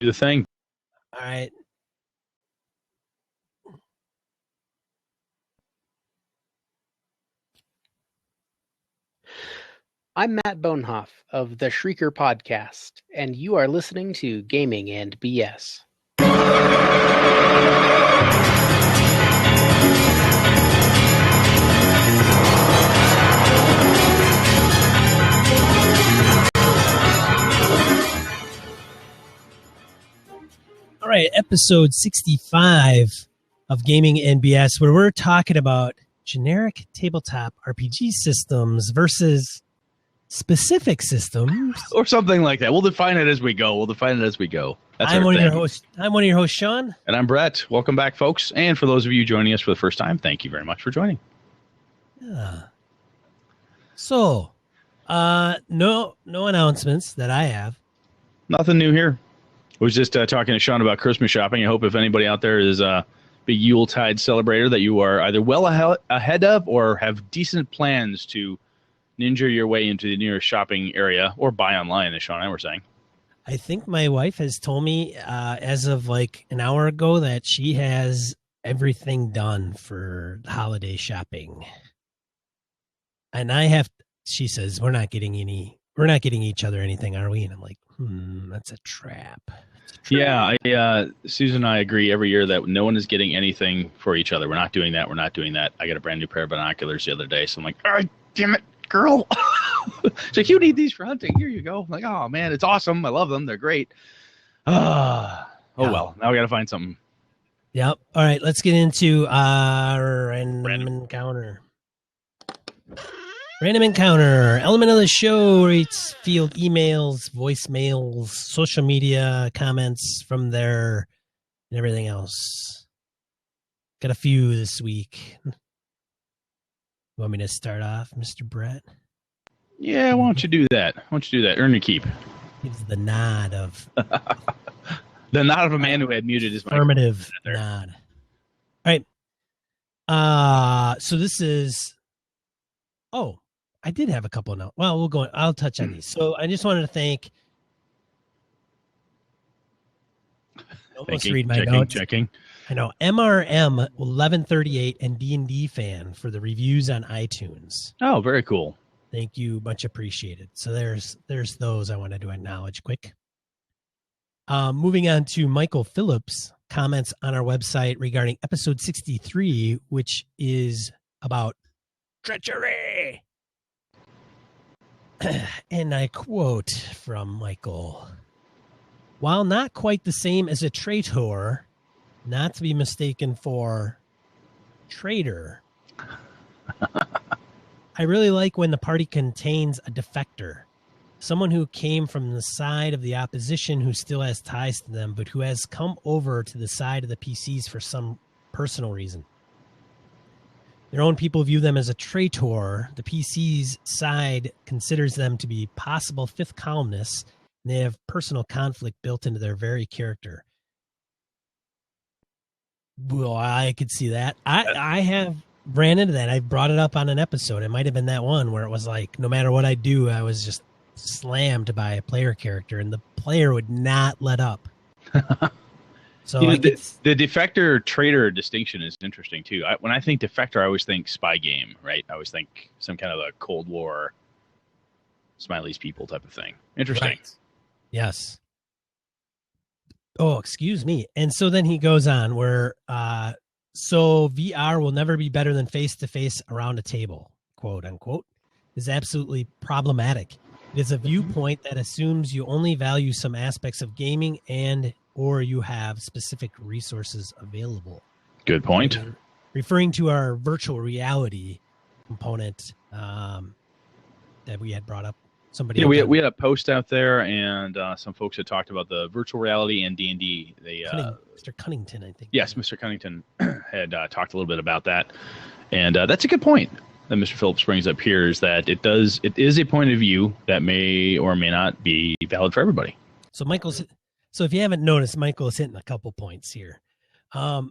the thing. All right. I'm Matt Bonehoff of the Shrieker Podcast, and you are listening to Gaming and BS. All right, episode 65 of Gaming and BS, where we're talking about generic tabletop RPG systems versus specific systems, or something like that. We'll define it as we go. That's I'm one of your hosts. I'm one of your hosts, Sean, and I'm Brett. Welcome back, folks. And for those of you joining us for the first time, thank you very much for joining. Yeah. So, no announcements that I have. Nothing new here. I was just talking to Sean about Christmas shopping. I hope if anybody out there is a big Yuletide celebrator, that you are either well ahead of or have decent plans to ninja your way into the nearest shopping area or buy online, as Sean and I were saying. I think my wife has told me as of like an hour ago that she has everything done for holiday shopping. And she says, we're not getting each other anything, are we? And I'm like, that's a trap. Yeah, Susan and I agree every year that no one is getting anything for each other. We're not doing that. I got a brand new pair of binoculars the other day, so I'm like, oh, damn it, girl. She's like, you need these for hunting. Here you go. I'm like, oh, man, it's awesome. I love them. They're great. Well, now we got to find something. Yep. All right, let's get into our random encounter. Random encounter, element of the show, rates, field emails, voicemails, social media comments from there, and everything else. Got a few this week. You want me to start off, Mr. Brett? Yeah, why don't you do that? Earn your keep. Gives the nod of... the nod of a man who had muted his mic. Affirmative nod. All right. So this is... Oh, I did have a couple now. Well, I'll touch on these. So I just wanted to thank. Read my notes. Checking. I know MRM 1138 and D&D fan for the reviews on iTunes. Oh, very cool. Thank you, much appreciated. So there's those I wanted to acknowledge quick. Moving on to Michael Phillips comments on our website regarding episode 63, which is about treachery. And I quote from Michael, while not quite the same as a traitor, not to be mistaken for traitor, I really like when the party contains a defector, someone who came from the side of the opposition who still has ties to them, but who has come over to the side of the PCs for some personal reason. Their own people view them as a traitor. The PC's side considers them to be possible fifth columnists, and they have personal conflict built into their very character. Well, I could see that. I have ran into that. I brought it up on an episode. It might have been that one where it was like, no matter what I do, I was just slammed by a player character, and the player would not let up. So the defector traitor distinction is interesting too. When I think defector, I always think spy game, right? I always think some kind of a Cold War Smiley's people type of thing. Interesting. Right. Yes. Oh, excuse me. And so then he goes on where, so VR will never be better than face-to-face around a table, quote unquote, is absolutely problematic. It is a viewpoint that assumes you only value some aspects of gaming or you have specific resources available. Good point. Referring to our virtual reality component that we had brought up. We had a post out there, and some folks had talked about the virtual reality and D&D. Mr. Cunnington, I think. Yes, Mr. Cunnington had talked a little bit about that, and that's a good point that Mr. Phillips brings up here. Is that it is a point of view that may or may not be valid for everybody. So if you haven't noticed, Michael is hitting a couple points here.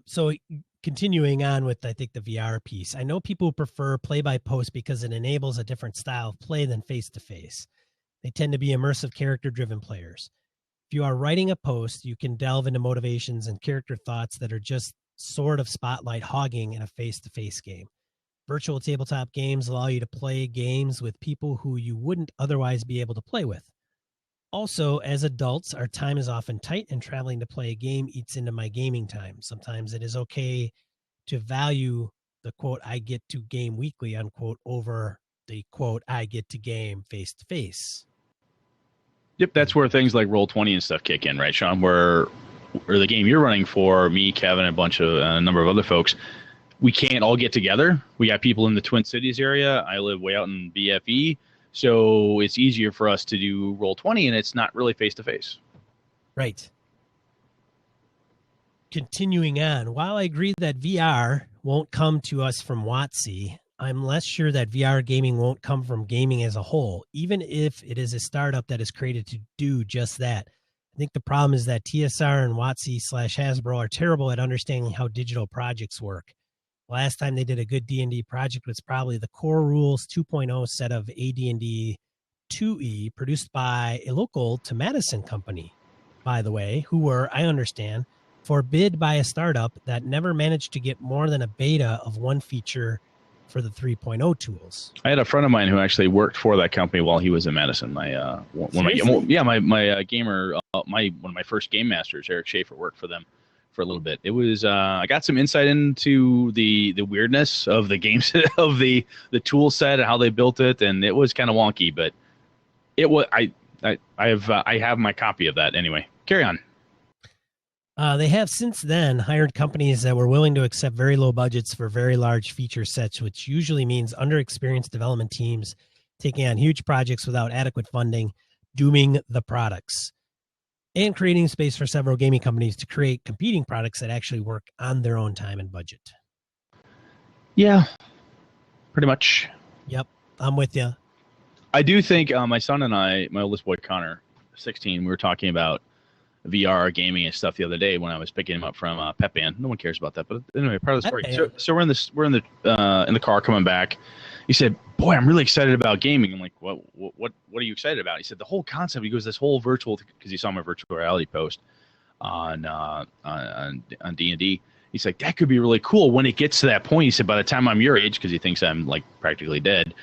So continuing on with, I think, the VR piece, I know people prefer play-by-post because it enables a different style of play than face-to-face. They tend to be immersive, character-driven players. If you are writing a post, you can delve into motivations and character thoughts that are just sort of spotlight hogging in a face-to-face game. Virtual tabletop games allow you to play games with people who you wouldn't otherwise be able to play with. Also, as adults, our time is often tight, and traveling to play a game eats into my gaming time. Sometimes it is okay to value the quote, I get to game weekly, unquote, over the quote, I get to game face to face. Yep, that's where things like Roll20 and stuff kick in, right, Sean? Where the game you're running for, me, Kevin, a number of other folks, we can't all get together. We got people in the Twin Cities area. I live way out in BFE. So it's easier for us to do Roll20, and it's not really face-to-face. Right. Continuing on, while I agree that VR won't come to us from WotC, I'm less sure that VR gaming won't come from gaming as a whole, even if it is a startup that is created to do just that. I think the problem is that TSR and WotC/Hasbro are terrible at understanding how digital projects work. Last time they did a good D&D project was probably the Core Rules 2.0 set of AD&D 2E produced by a local to Madison company, by the way, who were, I understand, forbid by a startup that never managed to get more than a beta of one feature for the 3.0 tools. I had a friend of mine who actually worked for that company while he was in Madison. One of my first game masters, Eric Schaefer, worked for them for a little bit. It was I got some insight into the weirdness of the games of the tool set and how they built it, and it was kind of wonky, but it was I have my copy of that anyway. Carry on. They have since then hired companies that were willing to accept very low budgets for very large feature sets, which usually means underexperienced development teams taking on huge projects without adequate funding, dooming the products, and creating space for several gaming companies to create competing products that actually work on their own time and budget. Yeah, pretty much. Yep, I'm with you. I do think my son and I, my oldest boy Connor, 16, we were talking about VR gaming and stuff the other day when I was picking him up from Pep Band. No one cares about that, but anyway, part of the story. So we're in the car coming back. He said, "Boy, I'm really excited about gaming." I'm like, "What are you excited about?" He said, "The whole concept." He goes, "This whole virtual," because he saw my virtual reality post on D&D. He's like, "That could be really cool when it gets to that point." He said, "By the time I'm your age," because he thinks I'm like practically dead,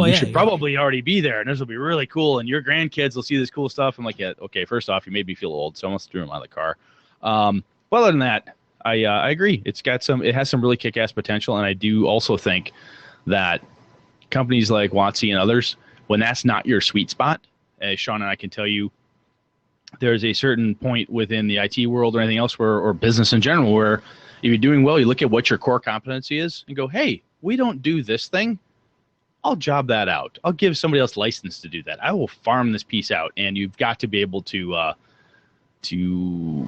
we should probably already be there, and this will be really cool, and your grandkids will see this cool stuff. I'm like, "Yeah, okay. First off, you made me feel old, so I almost threw him out of the car." But other than that, I agree. It has some really kick-ass potential, and I do also think that companies like WotC and others, when that's not your sweet spot, as Sean and I can tell you, there's a certain point within the IT world or anything else or business in general where if you're doing well, you look at what your core competency is and go, "Hey, we don't do this thing. I'll job that out. I'll give somebody else license to do that. I will farm this piece out." And you've got to be able to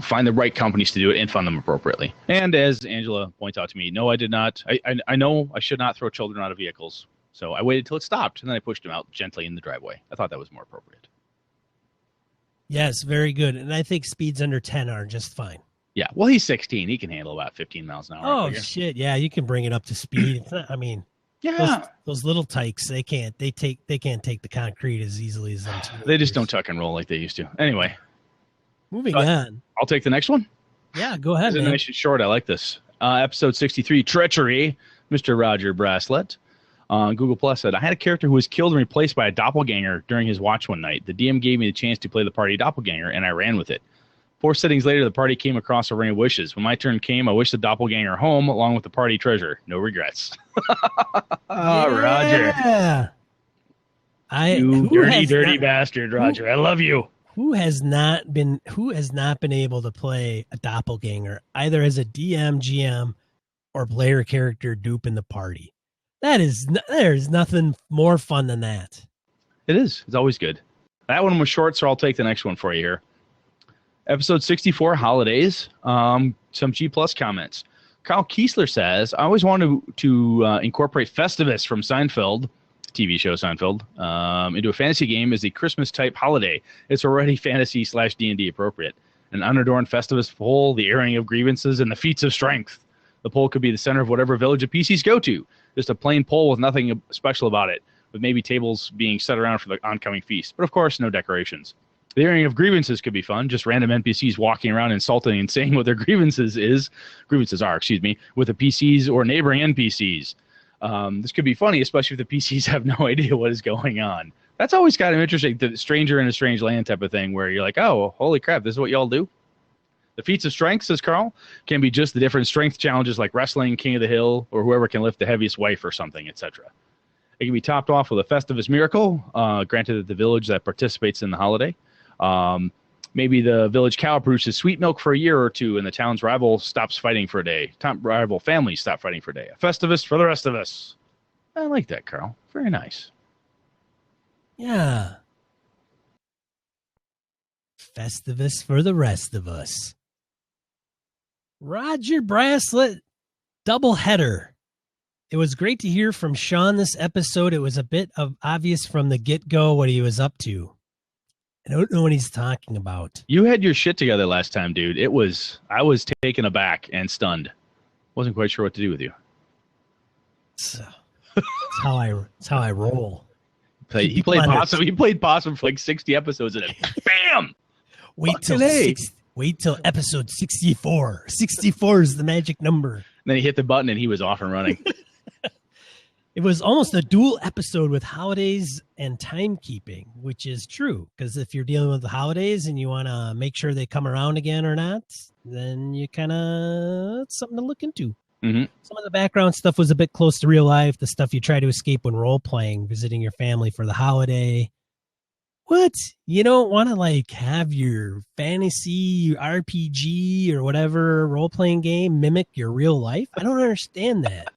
find the right companies to do it and fund them appropriately. And as Angela points out to me, no, I did not. I know I should not throw children out of vehicles. So I waited till it stopped, and then I pushed them out gently in the driveway. I thought that was more appropriate. Yes, very good. And I think speeds under 10 are just fine. Yeah, well, he's 16. He can handle about 15 miles an hour. Oh, shit. Yeah, you can bring it up to speed. It's not, I mean, yeah, those little tykes, they can't take the concrete as easily as them. They just don't tuck and roll like they used to. Anyway. Moving on. I'll take the next one. Yeah, go ahead. It's nice and short. I like this. Episode 63, Treachery, Mr. Roger Braslett. On Google Plus said, "I had a character who was killed and replaced by a doppelganger during his watch one night. The DM gave me the chance to play the party doppelganger, and I ran with it. 4 settings later, the party came across a ring of wishes. When my turn came, I wished the doppelganger home along with the party treasure. No regrets." Roger. You dirty bastard, Roger. I love you. Who has not been able to play a doppelganger either as a DM, GM, or player character dupe in the party? There's nothing more fun than that. It is. It's always good. That one was short, so I'll take the next one for you here. Episode 64, Holidays. Some G Plus comments. Kyle Kiesler says, "I always wanted to incorporate Festivus from Seinfeld, TV show Seinfeld, into a fantasy game as a Christmas-type holiday. It's already fantasy/D&D appropriate. An unadorned Festivus pole, the airing of grievances, and the feats of strength. The pole could be the center of whatever village of PCs go to. Just a plain pole with nothing special about it, with maybe tables being set around for the oncoming feast. But of course, no decorations. The airing of grievances could be fun. Just random NPCs walking around insulting and saying what their grievances are, with the PCs or neighboring NPCs. This could be funny, especially if the PCs have no idea what is going on. That's always kind of interesting, the stranger in a strange land type of thing, where you're like, oh, holy crap, this is what y'all do? The feats of strength, says Carl, can be just the different strength challenges like wrestling, king of the hill, or whoever can lift the heaviest wife or something, etc. It can be topped off with a Festivus miracle, granted at the village that participates in the holiday. Maybe the village cow produces sweet milk for a year or two, and the town's rival stops fighting for a day. Rival families stop fighting for a day. A Festivus for the rest of us. I like that, Carl. Very nice. Yeah. Festivus for the rest of us. Roger Braslett, doubleheader. It was great to hear from Sean this episode. It was a bit obvious from the get-go what he was up to. I don't know what he's talking about. You had your shit together last time, dude. I was taken aback and stunned. Wasn't quite sure what to do with you. It's how I roll. He played possum for like 60 episodes and bam! Wait till episode 64. 64 is the magic number. And then he hit the button and he was off and running. It was almost a dual episode with holidays and timekeeping, which is true. Because if you're dealing with the holidays and you want to make sure they come around again or not, then you it's something to look into. Mm-hmm. Some of the background stuff was a bit close to real life. The stuff you try to escape when role playing, visiting your family for the holiday. What? You don't want to have your fantasy, your RPG or whatever role playing game mimic your real life? I don't understand that.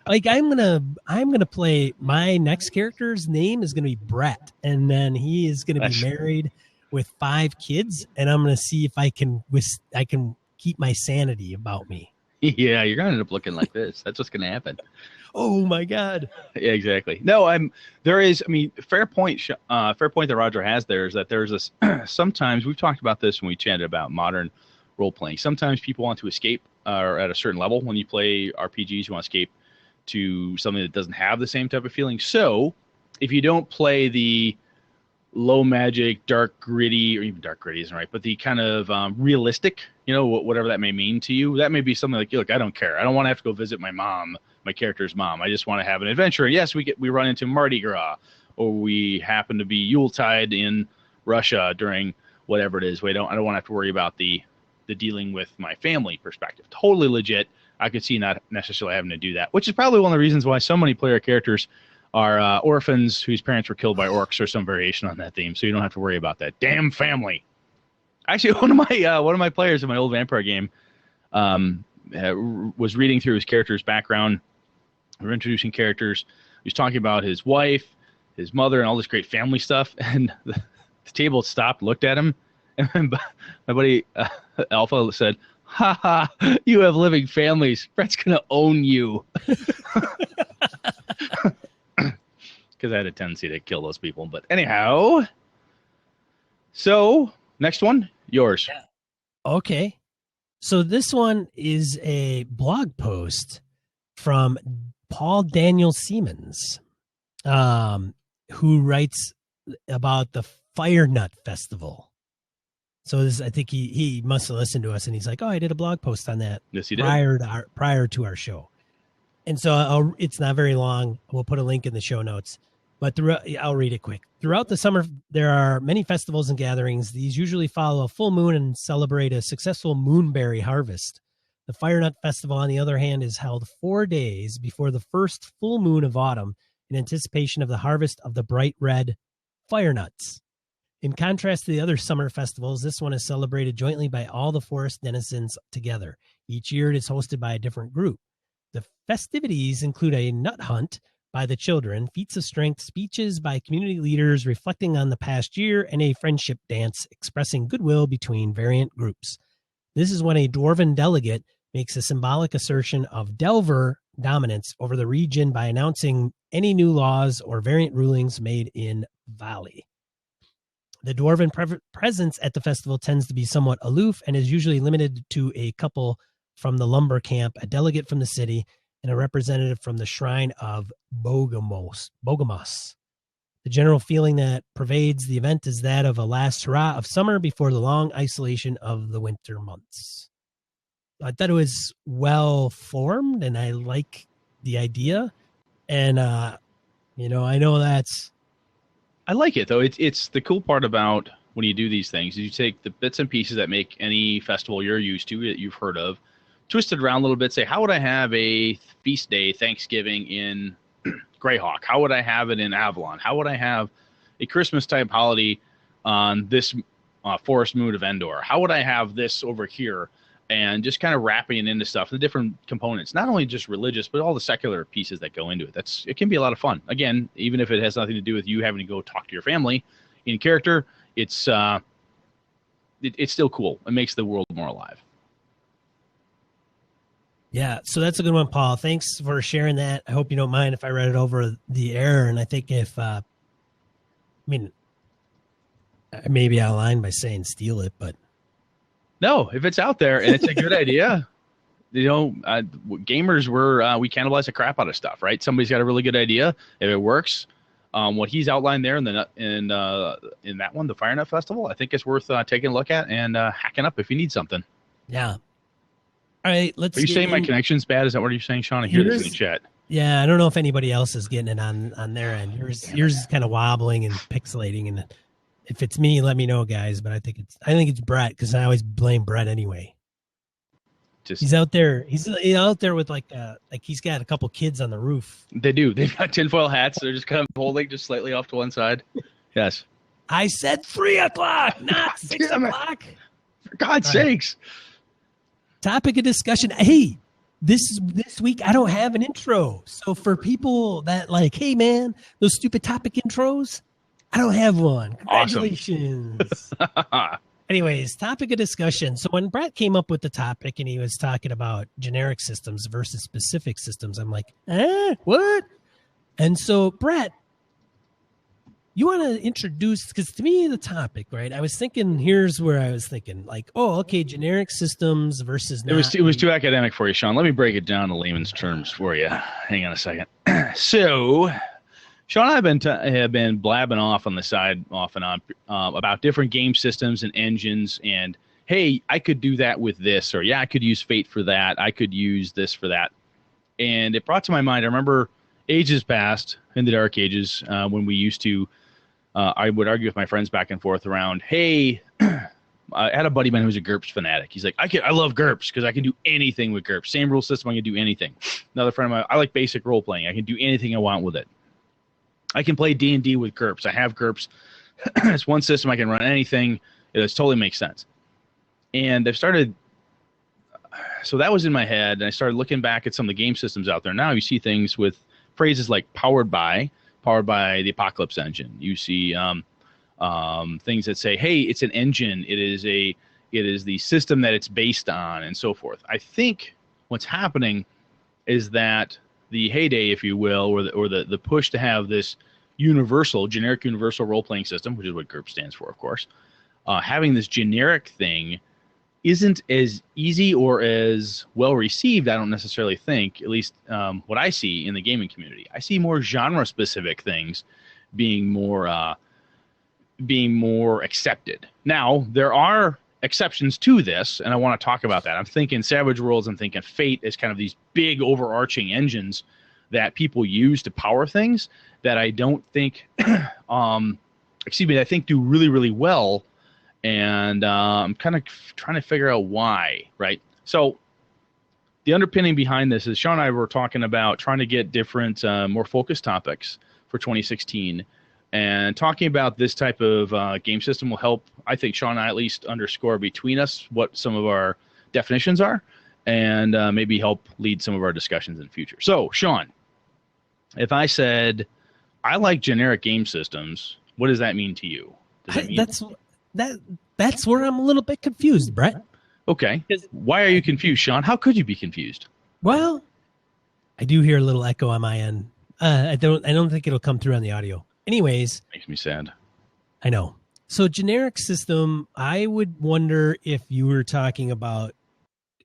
I'm gonna play my next character's name is gonna be Brett, and then he is gonna be married with 5 kids, and I'm gonna see if I can keep my sanity about me. Yeah, you're gonna end up looking like this. That's what's gonna happen. Oh my God. Yeah, exactly. No, fair point that Roger has there is that there's this, sometimes we've talked about this when we chatted about modern role playing. Sometimes people want to escape or at a certain level when you play RPGs, you want to escape to something that doesn't have the same type of feeling. So if you don't play the low magic, dark gritty, or even dark gritty isn't right, but the kind of realistic, whatever that may mean to you, that may be something like, look, I don't care. I don't want to have to go visit my character's mom. I just want to have an adventure. Yes, we run into Mardi Gras, or we happen to be Yuletide in Russia during whatever it is. I don't want to have to worry about the dealing with my family perspective. Totally legit. I could see not necessarily having to do that, which is probably one of the reasons why so many player characters are orphans whose parents were killed by orcs or some variation on that theme. So you don't have to worry about that. Damn family. Actually, one of my players in my old vampire game was reading through his character's background. We were introducing characters. He was talking about his wife, his mother, and all this great family stuff. And the table stopped, looked at him, and my buddy Alpha said, "Ha ha! You have living families. Brett's gonna own you." Because I had a tendency to kill those people. But anyhow, so next one, yours. Yeah. Okay. So this one is a blog post from Paul Daniel Siemens, who writes about the Fire Nut Festival. So I think he must have listened to us, and he's like, "Oh, I did a blog post on that." Yes, he did. Prior to our show. And so it's not very long. We'll put a link in the show notes, but I'll read it quick. Throughout the summer, there are many festivals and gatherings. These usually follow a full moon and celebrate a successful moonberry harvest. The Fire Nut Festival, on the other hand, is held 4 days before the first full moon of autumn in anticipation of the harvest of the bright red fire nuts. In contrast to the other summer festivals, this one is celebrated jointly by all the forest denizens together. Each year it is hosted by a different group. The festivities include a nut hunt by the children, feats of strength, speeches by community leaders reflecting on the past year, and a friendship dance expressing goodwill between variant groups. This is when a dwarven delegate makes a symbolic assertion of Delver dominance over the region by announcing any new laws or variant rulings made in Valley. The dwarven presence at the festival tends to be somewhat aloof and is usually limited to a couple from the lumber camp, a delegate from the city, and a representative from the shrine of Bogamos. The general feeling that pervades the event is that of a last hurrah of summer before the long isolation of the winter months. I thought it was well formed, and I like the idea. And I know that's. I like it though. It's the cool part about when you do these things is you take the bits and pieces that make any festival you're used to, that you've heard of, twist it around a little bit. Say, how would I have a feast day Thanksgiving in Greyhawk? How would I have it in Avalon? How would I have a Christmas type holiday on this Forest Moon of Endor? How would I have this over here? And just kind of wrapping it into stuff, the different components, not only just religious, but all the secular pieces that go into it. It can be a lot of fun. Again, even if it has nothing to do with you having to go talk to your family in character, it's still cool. It makes the world more alive. Yeah, so that's a good one, Paul. Thanks for sharing that. I hope you don't mind if I read it over the air. And I think maybe I'll line by saying steal it, but. No, if it's out there and it's a good idea, gamers we cannibalize the crap out of stuff, right? Somebody's got a really good idea. If it works, what he's outlined there in that one, the Fire Nut Festival, I think it's worth taking a look at and hacking up if you need something. Yeah. All right, let's. Are you saying my connection's bad? Is that what you're saying, Sean? I hear this in the chat. Yeah, I don't know if anybody else is getting it on their end. Yours is kind of wobbling and pixelating, and if it's me, let me know, guys. But I think it's Brett, because I always blame Brett anyway. He's out there. He's out there with like he's got a couple kids on the roof. They do. They've got tinfoil hats. They're just kind of holding just slightly off to one side. Yes. I said 3:00, not 6:00. For God's sakes. Topic of discussion. Hey, this week I don't have an intro. So for people that like, hey man, those stupid topic intros, I don't have one. Congratulations. Awesome. Anyways, topic of discussion. So when Brett came up with the topic and he was talking about generic systems versus specific systems, I'm like, what? And so Brett, you want to introduce, because to me the topic, right? I was thinking, here's where I was thinking, like, oh, okay, generic systems versus not. It was too academic for you, Sean. Let me break it down to layman's terms for you. Hang on a second. So Sean and I have been blabbing off on the side off and on about different game systems and engines, and hey, I could do that with this, or yeah, I could use Fate for that. I could use this for that. And it brought to my mind, I remember ages past, in the dark ages, when we used to, I would argue with my friends back and forth around, hey, I had a buddy of mine who was a GURPS fanatic. He's like, I love GURPS because I can do anything with GURPS. Same rule system, I can do anything. Another friend of mine, I like basic role playing. I can do anything I want with it. I can play D&D with GURPS. I have GURPS. It's one system. I can run anything. It totally makes sense. And I've started, so that was in my head, and I started looking back at some of the game systems out there. Now you see things with phrases like powered by the Apocalypse engine. You see things that say, hey, it's an engine. It is the system that it's based on, and so forth. I think what's happening is that the heyday, if you will, or the push to have this generic universal role-playing system, which is what GURP stands for, of course, having this generic thing isn't as easy or as well received, I don't necessarily think, at least what I see in the gaming community. I see more genre-specific things being more accepted. Now, there are exceptions to this, and I want to talk about that. I'm thinking Savage Worlds, I'm thinking Fate as kind of these big overarching engines that people use to power things that I don't think, I think do really, really well. And I'm kind of trying to figure out why, right? So the underpinning behind this is Sean and I were talking about trying to get different, more focused topics for 2016. And talking about this type of game system will help, I think, Sean and I at least underscore between us what some of our definitions are, and maybe help lead some of our discussions in the future. So, Sean, if I said, I like generic game systems, what does that mean to you? Does that mean... That's where I'm a little bit confused, Brett. Okay. Why are you confused, Sean? How could you be confused? Well, I do hear a little echo on my end. I don't think it'll come through on the audio. Anyways, makes me sad. I know. So generic system, I would wonder if you were talking about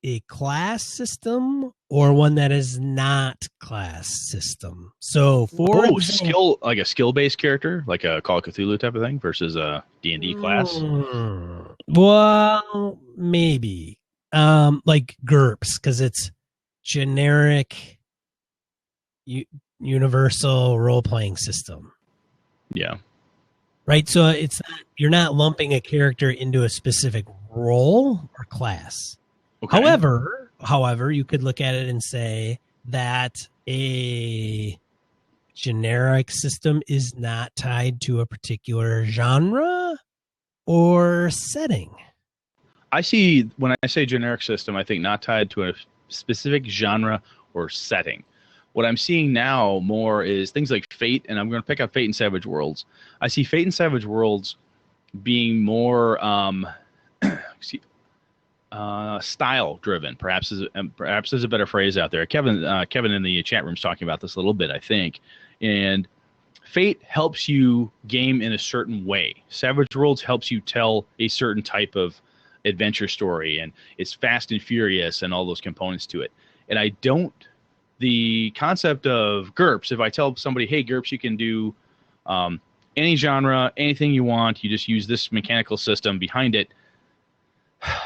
a class system or one that is not class system. So for example, like a skill-based character, like a Call of Cthulhu type of thing versus a D&D class. Well, maybe. Like GURPS, because it's generic universal role-playing system. Yeah. Right. So it's not, you're not lumping a character into a specific role or class. Okay. However, you could look at it and say that a generic system is not tied to a particular genre or setting. I see, when I say generic system, I think not tied to a specific genre or setting. What I'm seeing now more is things like Fate, and I'm going to pick up Fate and Savage Worlds. I see Fate and Savage Worlds being more style driven. Perhaps there's a better phrase out there. Kevin in the chat room is talking about this a little bit, I think. And Fate helps you game in a certain way. Savage Worlds helps you tell a certain type of adventure story, and it's fast and furious and all those components to it. And the concept of GURPS, if I tell somebody, hey, GURPS, you can do any genre, anything you want, you just use this mechanical system behind it.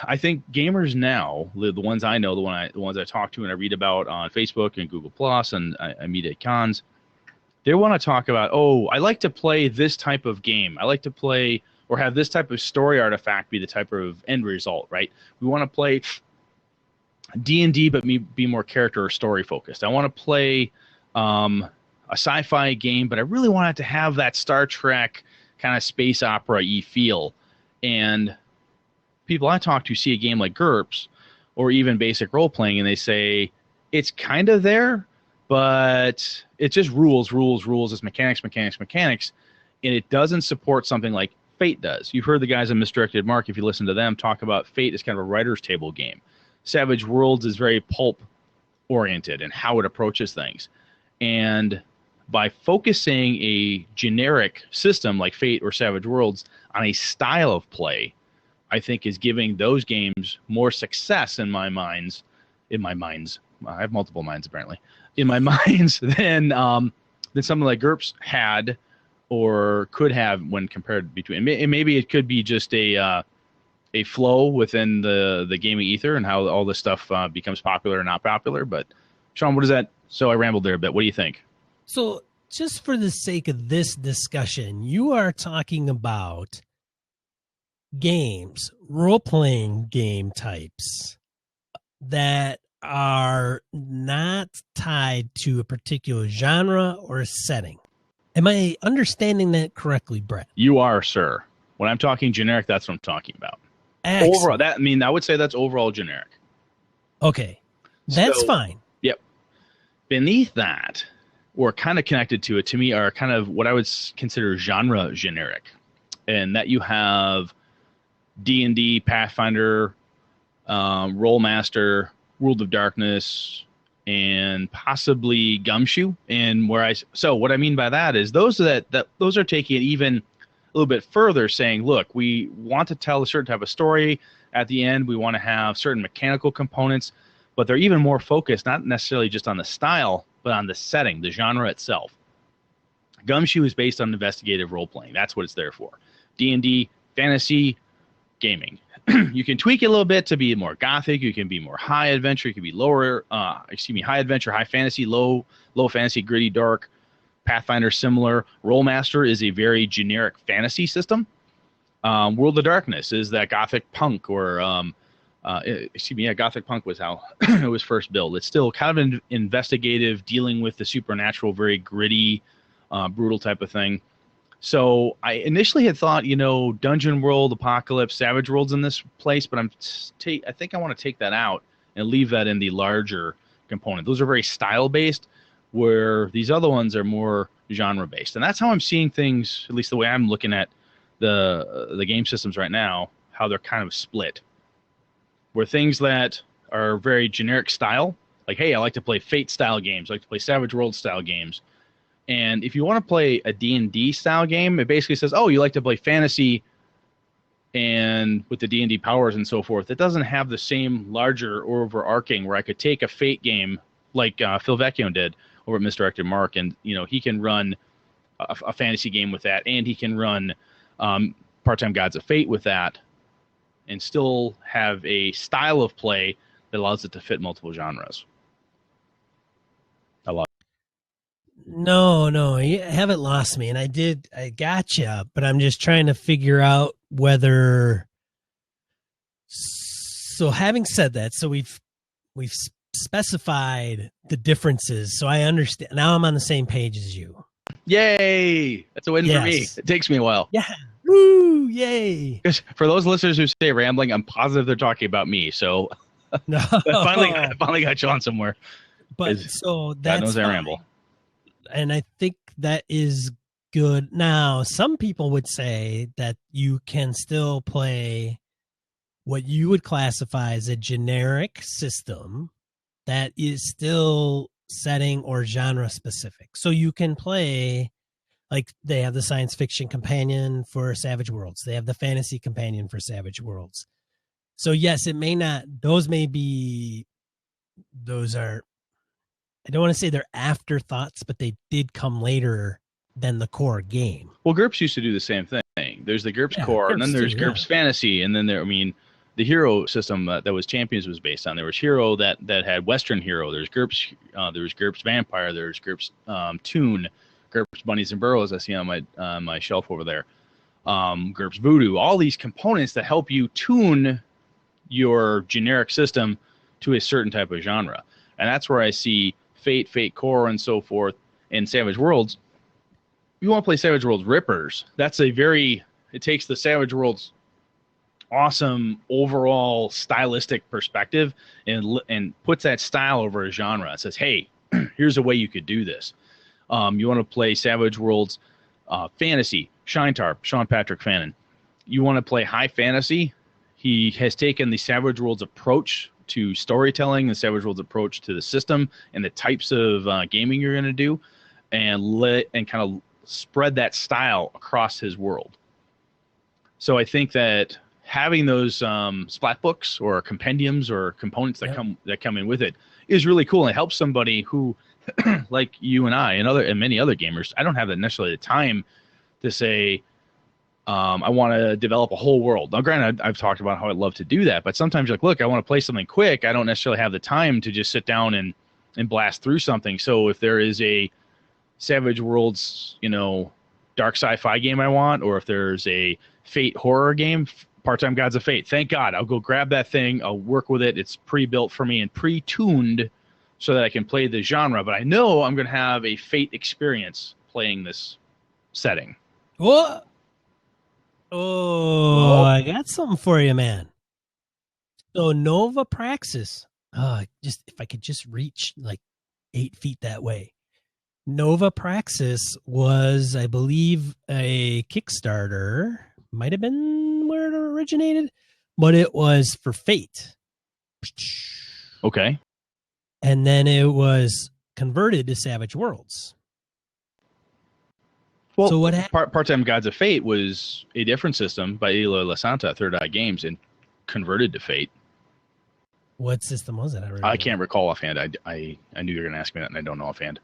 I think gamers now, the ones I know, the ones I talk to and I read about on Facebook and Google Plus, and I meet at cons, they want to talk about, I like to play this type of game. I like to play or have this type of story artifact be the type of end result, right? We want to play D&D, but be more character or story focused. I want to play a sci-fi game, but I really want it to have that Star Trek kind of space opera-y feel. And people I talk to see a game like GURPS or even basic role-playing, and they say, it's kind of there, but it's just rules. It's mechanics, and it doesn't support something like Fate does. You've heard the guys on Misdirected Mark, if you listen to them, talk about Fate as kind of a writer's table game. Savage Worlds is very pulp-oriented and how it approaches things. And by focusing a generic system like Fate or Savage Worlds on a style of play, I think is giving those games more success in my minds. I have multiple minds apparently. In my minds than something like GURPS had or could have when compared between. And maybe it could be just a flow within the gaming ether and how all this stuff becomes popular or not popular. But Sean, what is that? So I rambled there a bit. What do you think? So just for the sake of this discussion, you are talking about games, role-playing game types that are not tied to a particular genre or a setting. Am I understanding that correctly, Brett? You are, sir. When I'm talking generic, that's what I'm talking about. Excellent. Overall, I would say that's overall generic. Okay, that's fine. Yep. Beneath that, or kind of connected to it, to me, are kind of what I would consider genre generic, and that you have D&D, Pathfinder, Rollmaster, World of Darkness, and possibly Gumshoe. And what I mean by that is those are taking it even a little bit further, saying, look, we want to tell a certain type of story at the end. We want to have certain mechanical components, but they're even more focused, not necessarily just on the style, but on the setting, the genre itself. Gumshoe is based on investigative role-playing. That's what it's there for. D&D, fantasy, gaming. You can tweak it a little bit to be more gothic. You can be more high adventure. You can be high adventure, high fantasy, low fantasy, gritty, dark. Pathfinder, similar. Rollmaster is a very generic fantasy system. World of Darkness is that gothic punk, or gothic punk was how it was first built. It's still kind of investigative, dealing with the supernatural, very gritty, brutal type of thing. So I initially had thought, Dungeon World, Apocalypse, Savage Worlds in this place, but I think I want to take that out and leave that in the larger component. Those are very style-based, where these other ones are more genre-based. And that's how I'm seeing things, at least the way I'm looking at the game systems right now, how they're kind of split. Where things that are very generic style, like, hey, I like to play Fate-style games, I like to play Savage World-style games. And if you want to play a D&D style game, it basically says, oh, you like to play fantasy and with the D&D powers and so forth, it doesn't have the same larger or overarching where I could take a Fate game like Phil Vecchione did over at Misdirected Mark, and he can run a fantasy game with that, and he can run Part-Time Gods of Fate with that, and still have a style of play that allows it to fit multiple genres. No, you haven't lost me, and I gotcha, but I'm just trying to figure out whether. So, having said that, so we've specified the differences, so I understand. Now I'm on the same page as you. Yay! That's a win for me. It takes me a while. Yeah. Woo! Yay! For those listeners who say rambling, I'm positive they're talking about me. So No. I finally got you on somewhere. But so that's God knows I ramble. And I think that is good. Now, some people would say that you can still play what you would classify as a generic system that is still setting or genre specific. So you can play, like they have the science fiction companion for Savage Worlds. They have the fantasy companion for Savage Worlds. So yes, it may not, those are, I don't want to say they're afterthoughts, but they did come later than the core game. Well, GURPS used to do the same thing. There's the GURPS core, and then there's GURPS Fantasy, and then the Hero system that was Champions was based on. There was Hero that had Western Hero. There's GURPS Vampire. There's GURPS Toon, GURPS Bunnies and Burrows I see on my shelf over there. GURPS Voodoo. All these components that help you tune your generic system to a certain type of genre, and that's where I see Fate Core, and so forth, and Savage Worlds. You want to play Savage Worlds Rippers? It takes the Savage Worlds awesome overall stylistic perspective and puts that style over a genre. It says, hey, here's a way you could do this. You want to play Savage Worlds Fantasy, Shintar, Sean Patrick Fannin. You want to play high fantasy? He has taken the Savage Worlds approach to storytelling, the Savage Worlds approach to the system, and the types of gaming you're going to do, and kind of spread that style across his world. So I think that having those splat books or compendiums or components that come in with it is really cool, and it helps somebody who, like you and I and many other gamers, I don't have necessarily the time to say, I want to develop a whole world. Now, granted, I've talked about how I'd love to do that, but sometimes you're like, look, I want to play something quick. I don't necessarily have the time to just sit down and blast through something. So if there is a Savage Worlds, dark sci-fi game I want, or if there's a Fate horror game, Part-Time Gods of Fate, thank God, I'll go grab that thing. I'll work with it. It's pre-built for me and pre-tuned so that I can play the genre. But I know I'm going to have a Fate experience playing this setting. What? Oh, I got something for you, man. So Nova Praxis. Just if I could just reach like 8 feet that way. Nova Praxis was, I believe, a Kickstarter. Might have been where it originated, but it was for Fate. Okay. And then it was converted to Savage Worlds. Well, so what Part-Time Gods of Fate was a different system by Eloy Lasanta at Third Eye Games and converted to Fate. What system was it? I can't recall offhand. I knew you were going to ask me that, and I don't know offhand.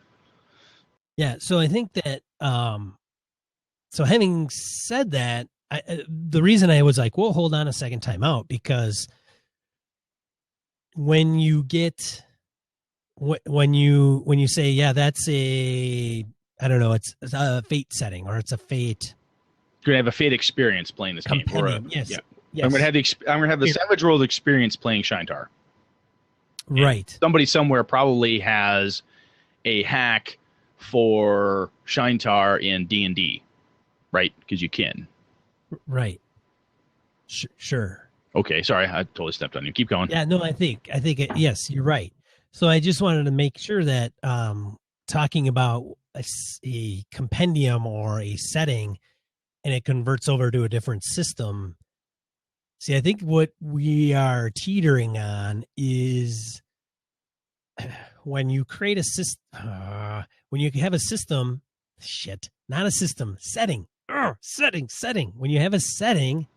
Yeah, so I think that, so having said that, the reason I was like, well, hold on a second, time out, because when you get, when you say, yeah, that's I don't know, it's a Fate setting, or it's a Fate. You're going to have a Fate experience playing this game. Yes. Yeah. Yes. I'm going to have the Savage World experience playing Shintar. Right. And somebody somewhere probably has a hack for Shintar in D&D, right? Because you can. Right. Sure. Okay, sorry, I totally stepped on you. Keep going. Yeah, no, I think yes, you're right. So I just wanted to make sure that talking about a compendium or a setting and it converts over to a different system. See, I think what we are teetering on is when you create a system, when you have a system, setting. When you have a setting,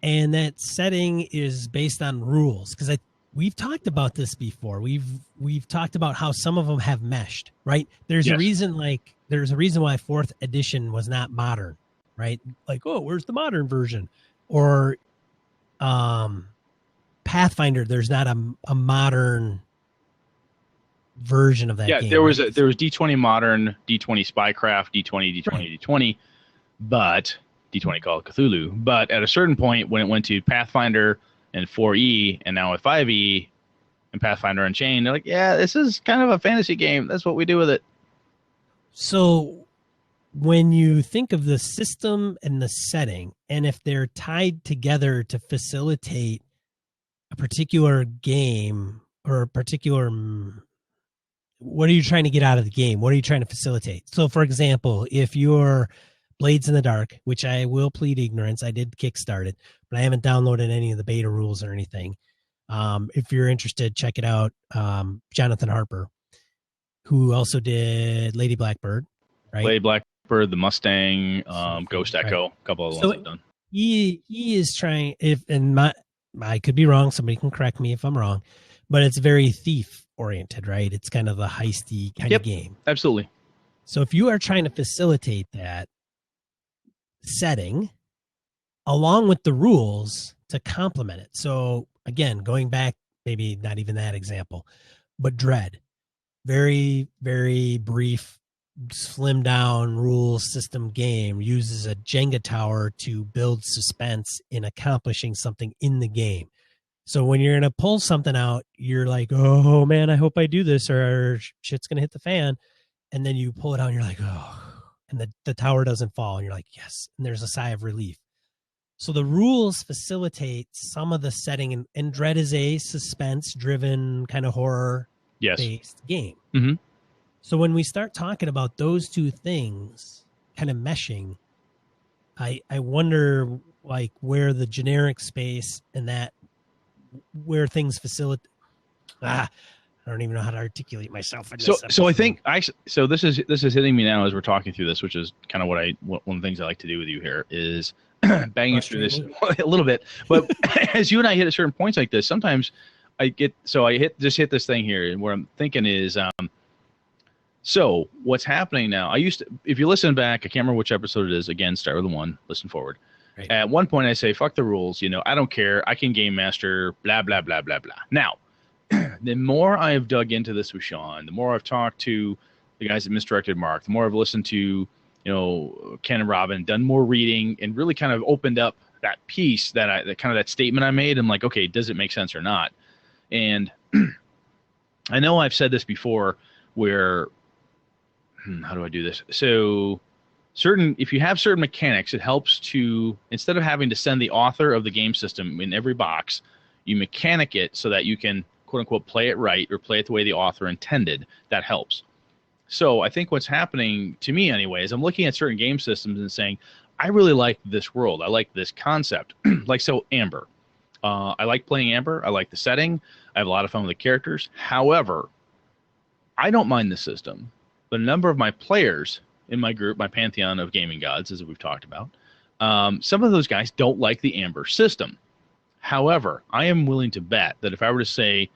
And that setting is based on rules, because we've talked about this before. We've talked about how some of them have meshed, right? There's a reason why 4th edition was not modern, right? Like, oh, where's the modern version? Or Pathfinder, there's not a modern version of that game. There was D20 modern, D20 spycraft, D20, D20, but D20 Call of Cthulhu. But at a certain point, when it went to Pathfinder and 4E, and now with 5E and Pathfinder Unchained, they're like, yeah, this is kind of a fantasy game. That's what we do with it. So when you think of the system and the setting, and if they're tied together to facilitate a particular game or a particular, what are you trying to get out of the game? What are you trying to facilitate? So, for example, if you're Blades in the Dark, which I will plead ignorance, I did kickstart it, but I haven't downloaded any of the beta rules or anything. If you're interested, check it out. Jonathan Harper, who also did Lady Blackbird, right? Lady Blackbird, the Mustang, Ghost Echo, a couple of ones I've done. He is trying, I could be wrong, somebody can correct me if I'm wrong, but it's very thief oriented, right? It's kind of a heisty kind of game. Absolutely. So if you are trying to facilitate that setting along with the rules to complement it. So again, going back, maybe not even that example, but Dread, very, very brief, slimmed down rules system game, uses a Jenga tower to build suspense in accomplishing something in the game. So when you're going to pull something out, you're like, oh man, I hope I do this or shit's going to hit the fan. And then you pull it out and you're like, oh, and the tower doesn't fall. And you're like, yes. And there's a sigh of relief. So the rules facilitate some of the setting, and Dread is a suspense driven kind of horror based game. Mm-hmm. So when we start talking about those two things kind of meshing, I wonder like where the generic space and that where things facilitate. I don't even know how to articulate myself. So I think this is hitting me now as we're talking through this, which is kind of one of the things I like to do with you here is banging through this a little bit. But as you and I hit at certain points like this, sometimes I hit this thing here, and where I'm thinking is, so what's happening now? If you listen back, I can't remember which episode it is. Again, start with the one, listen forward. Right. At one point I say, fuck the rules, I don't care. I can game master, blah, blah, blah, blah, blah. Now, the more I've dug into this with Sean, the more I've talked to the guys at Misdirected Mark, the more I've listened to, Ken and Robin, done more reading, and really kind of opened up that piece that statement I made. I'm like, okay, does it make sense or not? And I know I've said this before where, how do I do this? So if you have certain mechanics, it helps to, instead of having to send the author of the game system in every box, you mechanic it so that you can, quote unquote, play it right or play it the way the author intended. That helps. So I think what's happening to me anyway is I'm looking at certain game systems and saying, I really like this world. I like this concept. Amber. I like playing Amber. I like the setting. I have a lot of fun with the characters. However, I don't mind the system. But a number of my players in my group, my pantheon of gaming gods, as we've talked about, some of those guys don't like the Amber system. However, I am willing to bet that if I were to say,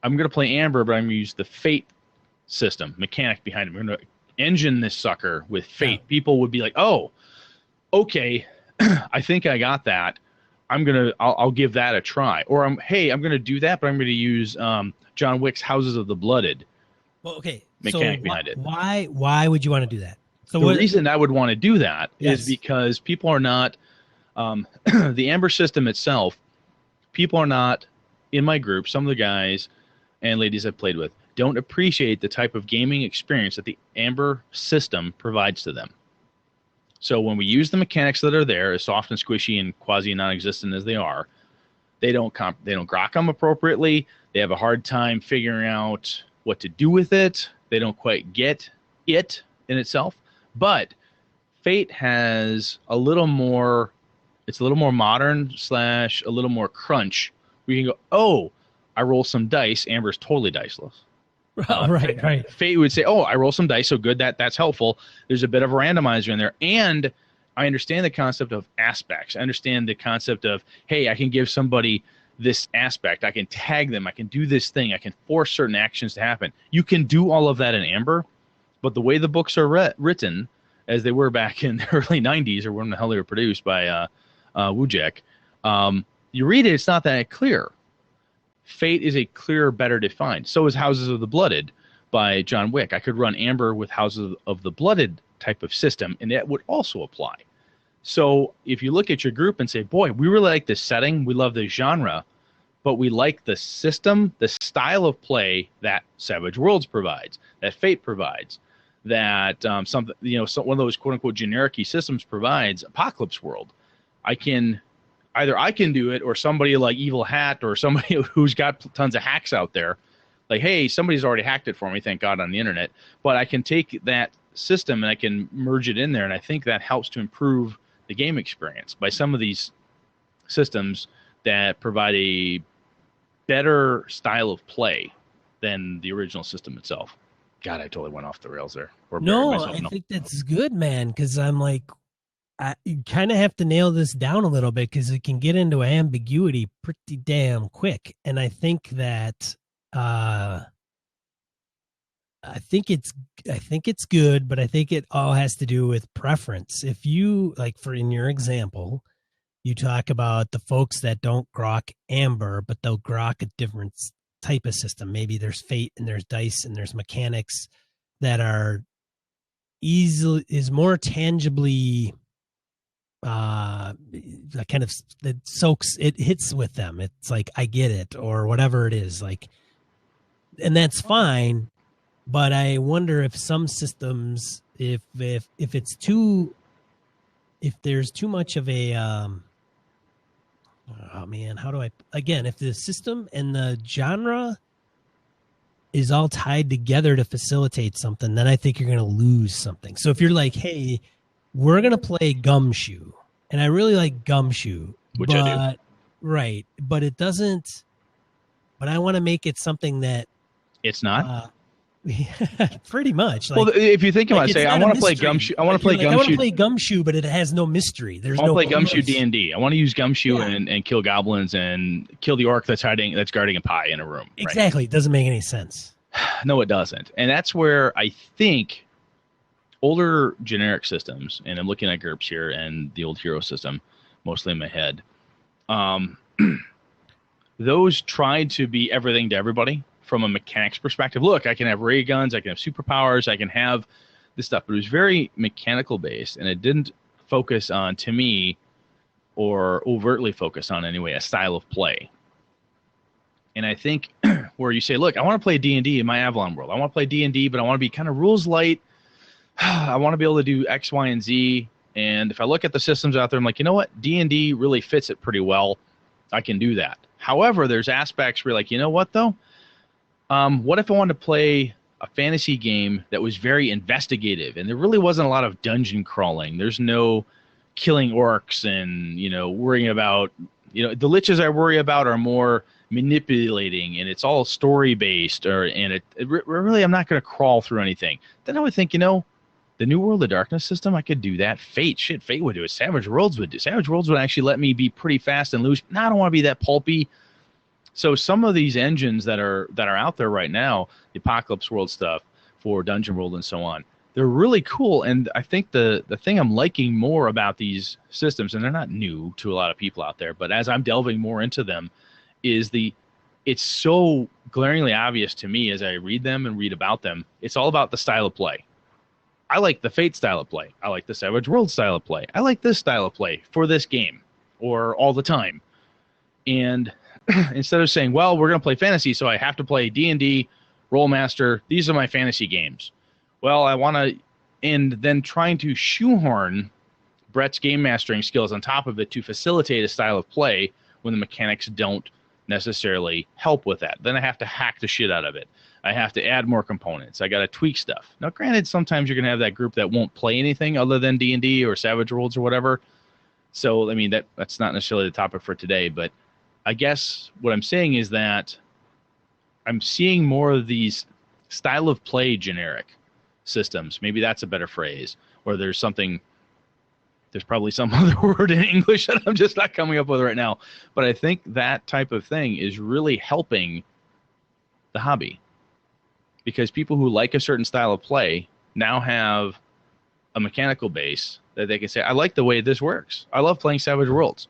I'm going to play Amber, but I'm going to use the Fate system, mechanic behind it, I'm going to engine this sucker with Fate, people would be like, oh, okay, I think I got that. I'll give that a try. Or I'm going to do that, but I'm going to use John Wick's Houses of the Blooded. Well, okay. Mechanic behind it. Why would you want to do that? So the reason I would want to do that is because people are not the Amber system itself. People are not in my group. Some of the guys and ladies I've played with don't appreciate the type of gaming experience that the Amber system provides to them. So when we use the mechanics that are there, as soft and squishy and quasi non-existent as they are, they don't grok them appropriately. They have a hard time figuring out what to do with it. They don't quite get it in itself. But Fate has a little more, it's a little more modern / a little more crunch. We can go, oh, I roll some dice. Amber's totally diceless. Right. Fate would say, oh, I roll some dice, so good, that's helpful. There's a bit of a randomizer in there. And I understand the concept of aspects. I understand the concept of, hey, I can give somebody this aspect. I can tag them. I can do this thing. I can force certain actions to happen. You can do all of that in Amber, but the way the books are written, as they were back in the early 90s or when the hell they were produced by Wujek, you read it, it's not that clear. Fate is a clearer, better defined. So is Houses of the Blooded by John Wick. I could run Amber with Houses of the Blooded type of system, and that would also apply. So if you look at your group and say, boy, we really like this setting, we love the genre, but we like the system, the style of play that Savage Worlds provides, that Fate provides, that something, one of those quote unquote generic systems provides, Apocalypse World. Either I can do it, or somebody like Evil Hat, or somebody who's got tons of hacks out there. Like, hey, somebody's already hacked it for me, thank God, on the internet. But I can take that system and I can merge it in there, and I think that helps to improve the game experience by some of these systems that provide a better style of play than the original system itself. God, I totally went off the rails there. No, I think that's good, man, because I'm like, you kind of have to nail this down a little bit because it can get into ambiguity pretty damn quick. And I think that I think it's good, but I think it all has to do with preference. If you like, in your example, you talk about the folks that don't grok Amber, but they'll grok a different type of system. Maybe there's Fate and there's dice and there's mechanics that are more tangibly kind of that soaks, it hits with them. It's like, I get it, or whatever it is, like, and that's fine. But I wonder if some systems, if there's too much of a oh man, how do I, again, if the system and the genre is all tied together to facilitate something, then I think you're going to lose something. So if you're like, hey, we're going to play Gumshoe, and I really like Gumshoe, which I do. Right. But it doesn't, but I want to make it something that it's not. Pretty much. Like, well, if you think about it, say, I want to play Gumshoe. I want to play Gumshoe. I want to play Gumshoe, but it has no mystery. There's no. I want to play Gumshoe D&D. I want to use Gumshoe and kill goblins and kill the orc that's guarding a pie in a room. Exactly. Right? It doesn't make any sense. No, it doesn't. And that's where I think older generic systems, and I'm looking at GURPS here and the old hero system, mostly in my head, those tried to be everything to everybody from a mechanics perspective. Look, I can have ray guns, I can have superpowers, I can have this stuff, but it was very mechanical based, and it didn't focus on, to me, or overtly focus on anyway, a style of play. And I think where you say, look, I want to play D&D in my Avalon world. I want to play D&D, but I want to be kind of rules light. I want to be able to do X, Y, and Z. And if I look at the systems out there, I'm like, you know what? D&D really fits it pretty well. I can do that. However, there's aspects where you're like, you know what, though? What if I wanted to play a fantasy game that was very investigative, and there really wasn't a lot of dungeon crawling? There's no killing orcs and, worrying about, the liches I worry about are more manipulating, and it's all story based, and really I'm not going to crawl through anything. Then I would think, the New World of Darkness system, I could do that. Fate would do it. Savage Worlds would do. Savage Worlds would actually let me be pretty fast and loose. No, I don't want to be that pulpy. So some of these engines that are out there right now, the Apocalypse World stuff for Dungeon World and so on, they're really cool. And I think the thing I'm liking more about these systems, and they're not new to a lot of people out there, but as I'm delving more into them, is it's so glaringly obvious to me as I read them and read about them. It's all about the style of play. I like the Fate style of play. I like the Savage World style of play. I like this style of play for this game or all the time. And instead of saying, well, we're going to play fantasy, so I have to play D&D, Rollmaster, these are my fantasy games. Well, I want to, and then trying to shoehorn Brett's game mastering skills on top of it to facilitate a style of play when the mechanics don't necessarily help with that. Then I have to hack the shit out of it. I have to add more components. I got to tweak stuff. Now, granted, sometimes you're going to have that group that won't play anything other than D&D or Savage Worlds or whatever. So, I mean, that's not necessarily the topic for today, but I guess what I'm saying is that I'm seeing more of these style of play generic systems. Maybe that's a better phrase, or there's something There's probably some other word in English that I'm just not coming up with right now. But I think that type of thing is really helping the hobby, because people who like a certain style of play now have a mechanical base that they can say, I like the way this works. I love playing Savage Worlds.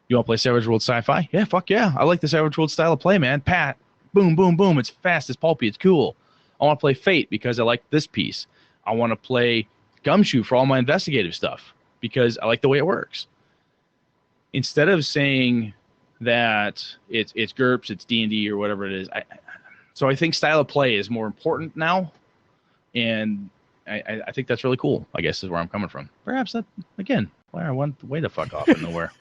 You want to play Savage Worlds sci-fi? Yeah, fuck yeah. I like the Savage Worlds style of play, man. Pat, boom, boom, boom. It's fast, it's pulpy, it's cool. I want to play Fate because I like this piece. I want to play Gumshoe for all my investigative stuff because I like the way it works. Instead of saying that it's GURPS, it's D&D or whatever it is, so I think style of play is more important now, and I think that's really cool, I guess is where I'm coming from. Perhaps that, again, where I went way the fuck off in nowhere.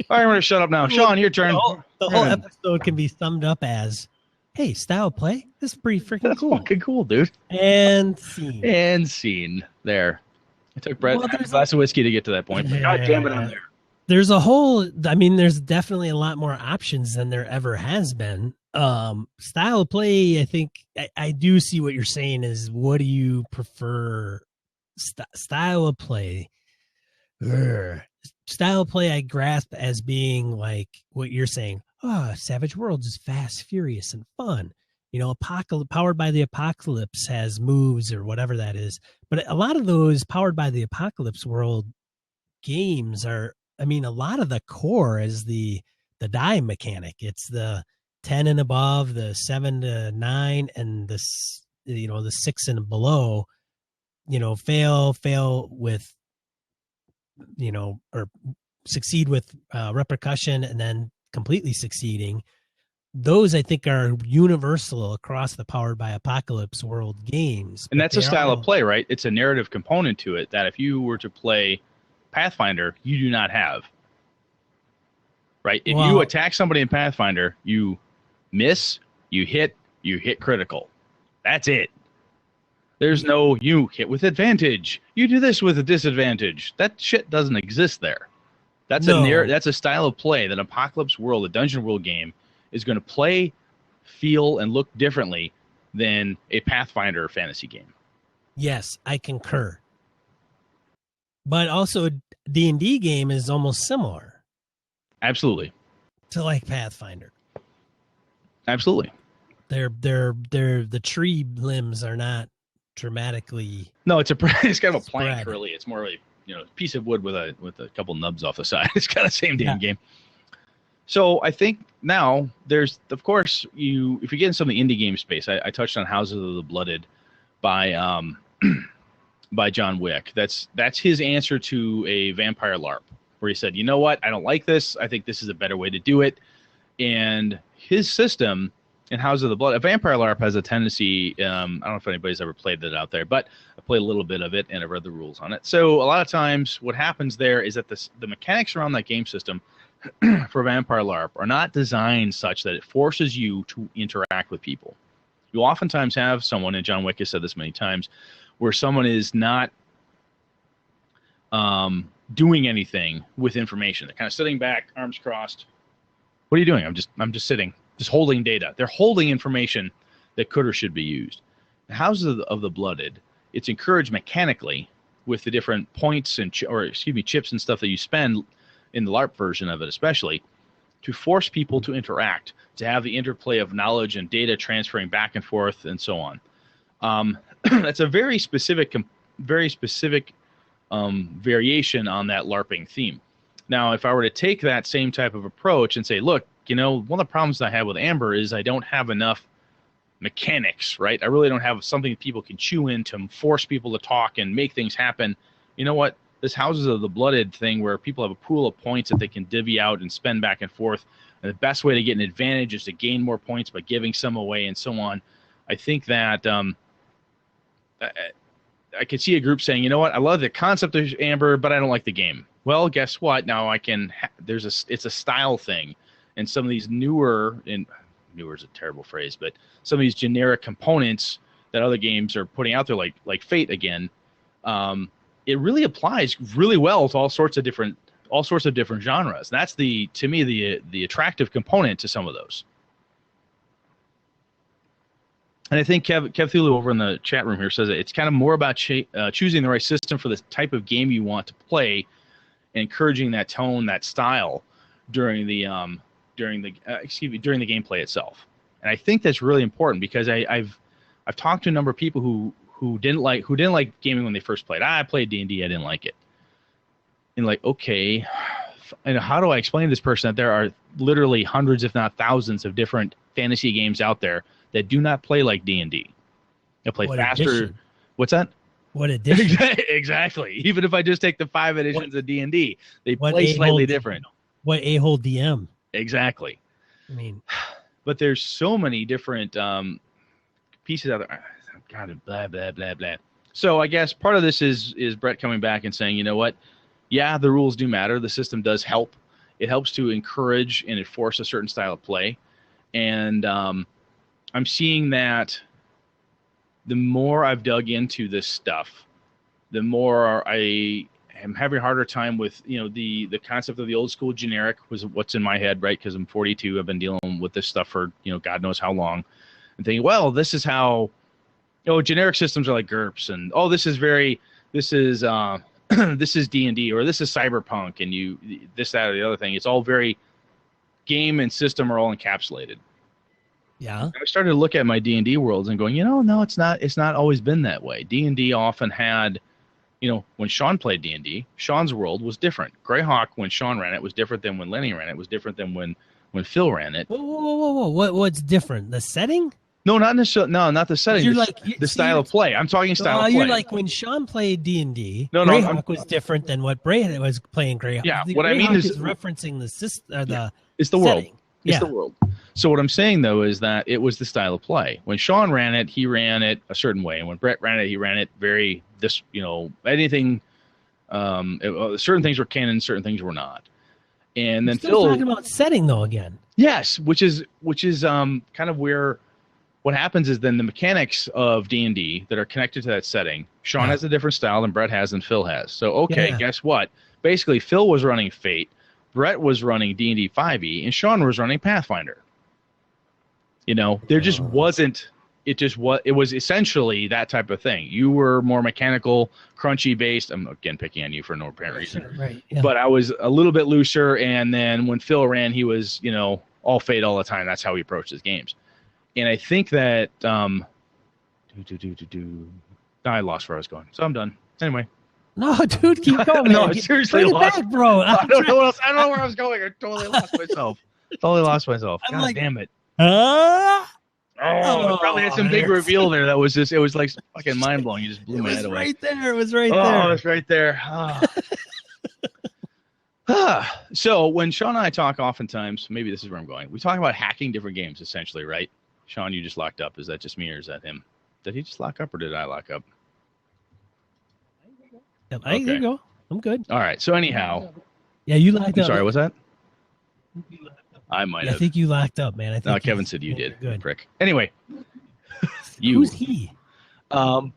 All right, I'm going to shut up now. Sean, your turn. The whole episode can be summed up as, hey, style of play, this is pretty freaking That's cool. fucking cool, dude. And scene. And scene. There. I took Brett a glass of whiskey to get to that point. But God damn it, I'm there. There's there's definitely a lot more options than there ever has been. Style of play, I think I do see what you're saying is, what do you prefer? Style of play. Style of play I grasp as being like what you're saying. Savage Worlds is fast, furious, and fun. You know, Powered by the Apocalypse has moves or whatever that is. But a lot of those Powered by the Apocalypse world games are, I mean, a lot of the core is the die mechanic. It's the 10 and above, the 7 to 9, and the 6 and below, fail with, or succeed with repercussion and then completely succeeding. Those, I think, are universal across the Powered by Apocalypse world games. And that's a style of play, right? It's a narrative component to it that if you were to play Pathfinder, you do not have. Right? If you attack somebody in Pathfinder, you miss, you hit critical. That's it. There's no, you hit with advantage. You do this with a disadvantage. That shit doesn't exist there. That's a style of play that Apocalypse World, a Dungeon World game, is going to play, feel, and look differently than a Pathfinder fantasy game. Yes, I concur. But also, D&D game is almost similar. Absolutely. To like Pathfinder. Absolutely. They're the tree limbs are not dramatically. No, it's kind of a plank, really. It's more like a piece of wood with a couple nubs off the side. It's kind of the same damn game. So I think now there's, of course, if you get in some of the indie game space, I touched on Houses of the Blooded by by John Wick. That's his answer to a vampire LARP, where he said, you know what, I don't like this. I think this is a better way to do it. And his system in House of the Blood, a vampire LARP has a tendency, I don't know if anybody's ever played that out there, but I played a little bit of it and I read the rules on it. So a lot of times what happens there is that the mechanics around that game system for vampire LARP are not designed such that it forces you to interact with people. You oftentimes have someone, and John Wick has said this many times, where someone is not doing anything with information. They're kind of sitting back, arms crossed. What are you doing? I'm just sitting, just holding data. They're holding information that could or should be used. The Houses of the Blooded, it's encouraged mechanically with the different points and chips and stuff that you spend in the LARP version of it, especially, to force people to interact, to have the interplay of knowledge and data transferring back and forth and so on. That's a very specific variation on that LARPing theme. Now, if I were to take that same type of approach and say, look, one of the problems I have with Amber is I don't have enough mechanics, right? I really don't have something people can chew in to force people to talk and make things happen. You know what? This Houses of the Blooded thing where people have a pool of points that they can divvy out and spend back and forth. And the best way to get an advantage is to gain more points by giving some away and so on. I think that I could see a group saying, you know what, I love the concept of Amber, but I don't like the game. Well, guess what? Now I can, it's a style thing. And some of these newer is a terrible phrase, but some of these generic components that other games are putting out there, like Fate again, it really applies really well to all sorts of different genres. That's to me the attractive component to some of those. And I think Kev Thulu over in the chat room here says that it's kind of more about choosing the right system for the type of game you want to play and encouraging that tone, that style during the gameplay itself. And I think that's really important because I've talked to a number of people who didn't like gaming when they first played. I played D&D, I didn't like it. And like, okay, and how do I explain to this person that there are literally hundreds, if not thousands, of different fantasy games out there that do not play like D&D? They play faster. Edition? What's that? What edition? Exactly. Even if I just take the 5 editions of D&D, they play slightly different. What a-hole DM? Exactly. I mean, but there's so many different pieces out there. God, blah, blah, blah, blah. So I guess part of this is Brett coming back and saying, you know what? Yeah, the rules do matter. The system does help. It helps to encourage and enforce a certain style of play. And I'm seeing that the more I've dug into this stuff, the more I am having a harder time with, the concept of the old school generic was what's in my head, right? Because I'm 42. I've been dealing with this stuff for, God knows how long. And thinking, well, this is how, generic systems are like GURPS. And, this is this is D&D, or this is cyberpunk, and this, that, or the other thing. It's all very game and system are all encapsulated. Yeah. I started to look at my D&D worlds and going, no, it's not. It's not always been that way. D&D often had, when Sean played D&D, Sean's world was different. Greyhawk, when Sean ran it, was different than when Lenny ran it. Was different than when Phil ran it. Whoa. What's different? The setting? No, not necessarily. No, not the setting. The style of play. I'm talking style of play. You're like when Sean played D&D. No, Greyhawk was different than what Bray was playing Greyhawk. Yeah, what I mean is referencing the system. It's the setting. world. It's the world. So what I'm saying though is that it was the style of play. When Sean ran it, he ran it a certain way, and when Brett ran it, he ran it anything. Certain things were canon, certain things were not. And then still Phil talking about setting though again. Yes, which is kind of where. What happens is then the mechanics of D&D that are connected to that setting, Sean has a different style than Brett has and Phil has. So, guess what? Basically, Phil was running Fate, Brett was running D&D 5e, and Sean was running Pathfinder. There just wasn't – it was essentially that type of thing. You were more mechanical, crunchy based. I'm, again, picking on you for no apparent reason. Right, yeah. But I was a little bit looser, and then when Phil ran, he was, all Fate all the time. That's how he approached his games. And I think that I lost where I was going, so I'm done. Anyway, no, dude, keep going. No, I seriously lost, back, bro. I don't know where I was going. I totally lost myself. God damn it! I probably had some big reveal there. That was just—it was like fucking mind blowing. You just blew my head away. Right there. It was right there. Oh, it was right there. So when Sean and I talk, oftentimes, maybe this is where I'm going. We talk about hacking different games, essentially, right? Sean, you just locked up. Is that just me or is that him? Did he just lock up or did I lock up? There you go. I'm good. All right. So anyhow. Yeah, you locked up. Sorry, what's that? I might have. I think you locked up, man. I think no, Kevin said you did. Good. Prick. Anyway. Who's he? Can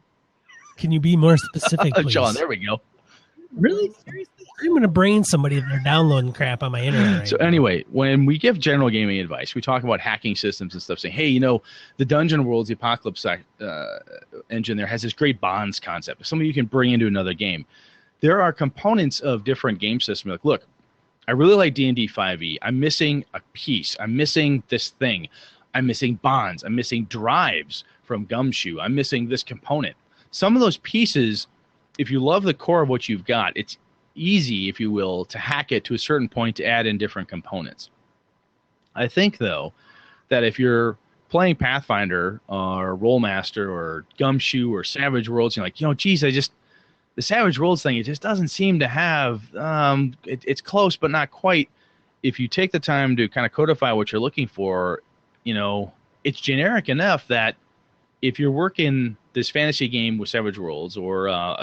you be more specific, please? John, there we go. Really? Seriously? I'm going to brain somebody if they're downloading crap on my internet right So now. Anyway, when we give general gaming advice, we talk about hacking systems and stuff, saying, hey, the Dungeon Worlds, the Apocalypse engine there has this great bonds concept. Something you can bring into another game. There are components of different game systems. Like, look, I really like D&D 5e. I'm missing a piece. I'm missing this thing. I'm missing bonds. I'm missing drives from Gumshoe. I'm missing this component. Some of those pieces, if you love the core of what you've got, it's easy, if you will, to hack it to a certain point to add in different components. I think, though, that if you're playing Pathfinder or Rollmaster or Gumshoe or Savage Worlds, you're like, geez, the Savage Worlds thing, it just doesn't seem to have, it's close, but not quite. If you take the time to kind of codify what you're looking for, it's generic enough that if you're working this fantasy game with Savage Worlds or a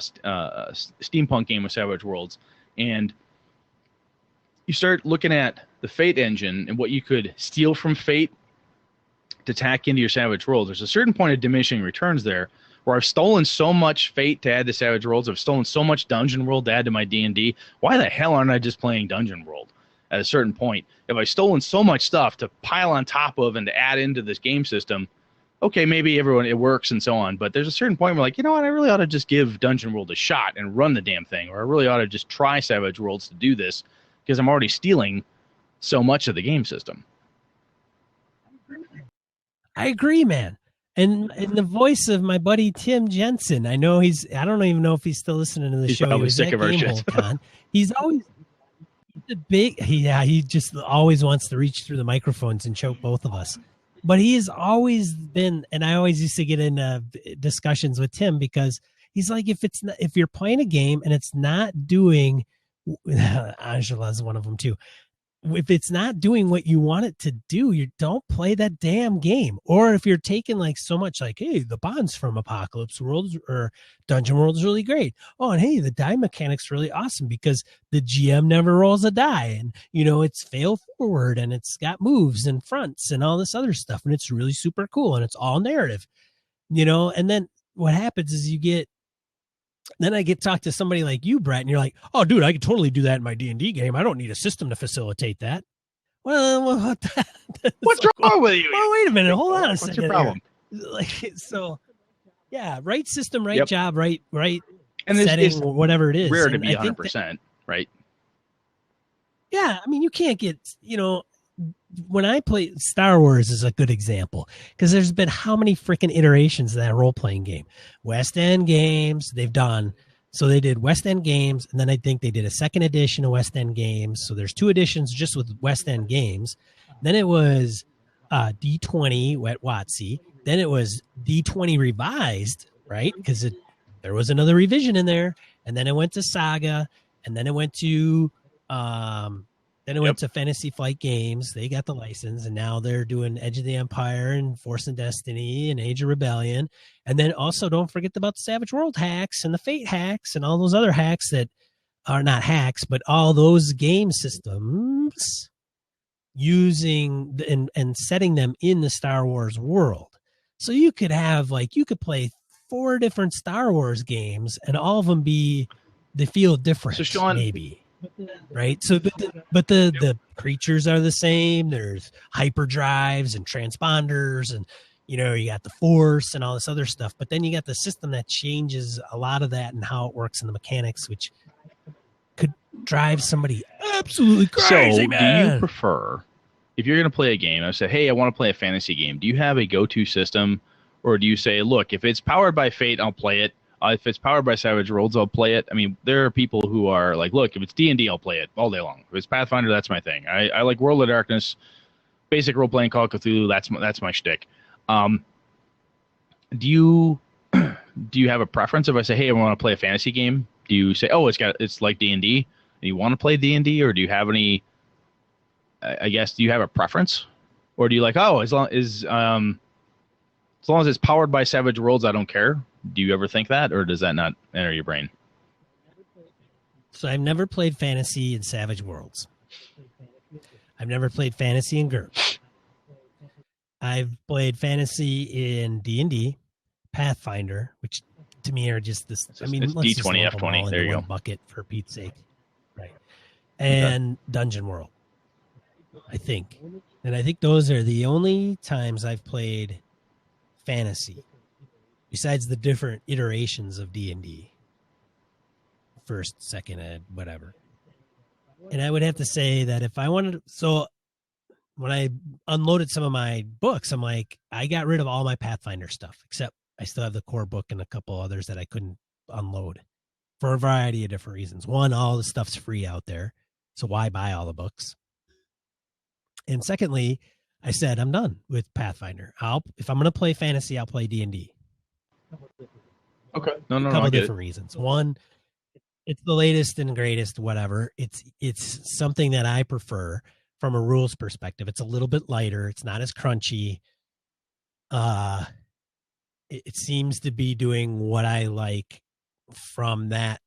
steampunk game with Savage Worlds, and you start looking at the Fate engine and what you could steal from Fate to tack into your Savage Worlds, there's a certain point of diminishing returns there where I've stolen so much Fate to add to Savage Worlds, I've stolen so much Dungeon World to add to my D&D, why the hell aren't I just playing Dungeon World at a certain point? If I've stolen so much stuff to pile on top of and to add into this game system, okay, maybe everyone it works and so on, but there's a certain point where like, you know what, I really ought to just give Dungeon World a shot and run the damn thing, or I really ought to just try Savage Worlds to do this because I'm already stealing so much of the game system. I agree, man. And in the voice of my buddy Tim Jensen, I don't even know if he's still listening to the He's show. probably He was sick at of our shit. GameHole. He's he just always wants to reach through the microphones and choke both of us. But he has always been, and I always used to get in discussions with Tim because he's like, if you're playing a game and it's not doing, Angela's one of them too. If it's not doing what you want it to do, you don't play that damn game. Or if you're taking like so much like, hey, the bonds from Apocalypse World or Dungeon World is really great. Oh, and hey, the die mechanic's really awesome because the GM never rolls a die, and it's fail forward, and it's got moves and fronts and all this other stuff, and it's really super cool, and it's all narrative, and then what happens is then I get talked to somebody like you, Brett, and you're like, oh, dude, I could totally do that in my D&D game. I don't need a system to facilitate that. Well, what's wrong with you? Well, wait a minute. Hold on a second. What's your problem? Yeah, right system, right job, right and setting, whatever it is. Rare to be 100%, right? Yeah, I mean, you can't get, when I play Star Wars is a good example because there's been how many freaking iterations of that role-playing game. West End Games, they've done. So they did West End Games, and then I think they did a second edition of West End Games. So there's 2 editions just with West End Games. Then it was D20 at WotC. Then it was D20 revised, right? Because there was another revision in there. And then it went to Saga, and then it went to went to Fantasy Flight Games. They got the license, and now they're doing Edge of the Empire and Force and Destiny and Age of Rebellion. And then also don't forget about the Savage World hacks and the Fate hacks and all those other hacks that are not hacks, but all those game systems using and setting them in the Star Wars world. So you could play 4 different Star Wars games and all of them they feel different. So Sean, maybe. Right. So, but the creatures are the same. There's hyperdrives and transponders, and you got the Force and all this other stuff. But then you got the system that changes a lot of that and how it works in the mechanics, which could drive somebody absolutely crazy. So, man. Do you prefer, if you're going to play a game, I say, hey, I want to play a fantasy game. Do you have a go-to system, or do you say, look, if it's powered by Fate, I'll play it. If it's powered by Savage Worlds, I'll play it. I mean, there are people who are like, look, if it's D&D, I'll play it all day long. If it's Pathfinder, that's my thing. I like World of Darkness, basic role-playing Call of Cthulhu, that's my shtick. Do you have a preference? If I say, hey, I want to play a fantasy game, do you say, oh, it's like D&D, and you want to play D&D, or do you have any, I guess, do you have a preference? Or do you like, oh, as long as it's powered by Savage Worlds, I don't care? Do you ever think that, or does that not enter your brain? So I've never played fantasy in Savage Worlds. I've never played fantasy in GURPS. I've played fantasy in D&D, Pathfinder, which to me are just this. It's D20, F20. There you go. Bucket for Pete's sake, right? And Dungeon World, I think, and I think those are the only times I've played fantasy. Besides the different iterations of D&D, first, second ed, whatever. And I would have to say that if I wanted to, so when I unloaded some of my books, I'm like, I got rid of all my Pathfinder stuff, except I still have the core book and a couple others that I couldn't unload for a variety of different reasons. One, all the stuff's free out there, so why buy all the books? And secondly, I said, I'm done with Pathfinder. If I'm going to play fantasy, I'll play D&D. Okay. No. A couple different reasons. One, it's the latest and greatest, whatever. It's something that I prefer from a rules perspective. It's a little bit lighter. It's not as crunchy. It seems to be doing what I like from that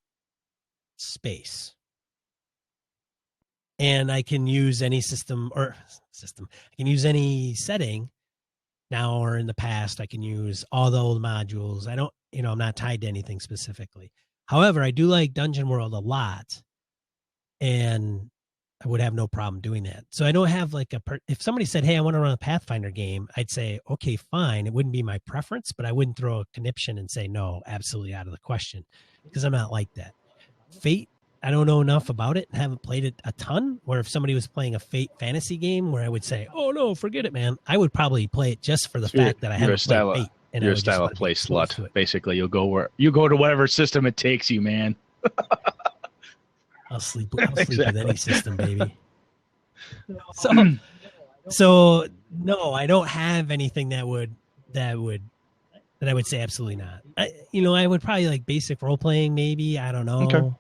space. And I can use any system. I can use any setting. Now or in the past, I can use all the old modules. I'm not tied to anything specifically. However, I do like Dungeon World a lot. And I would have no problem doing that. So I don't have like if somebody said, hey, I want to run a Pathfinder game, I'd say, okay, fine. It wouldn't be my preference, but I wouldn't throw a conniption and say, no, absolutely out of the question, because I'm not like that. Fate, I don't know enough about it and haven't played it a ton, where if somebody was playing a Fate fantasy game where I would say, oh no, forget it, man, I would probably play it just for the fact that I haven't played Fate. And you're a style of play slut. Basically, you'll go to whatever system it takes you, man. I'll sleep with any system, baby. So no, I don't have anything that I would say absolutely not. I would probably like basic role playing, maybe. I don't know. Okay.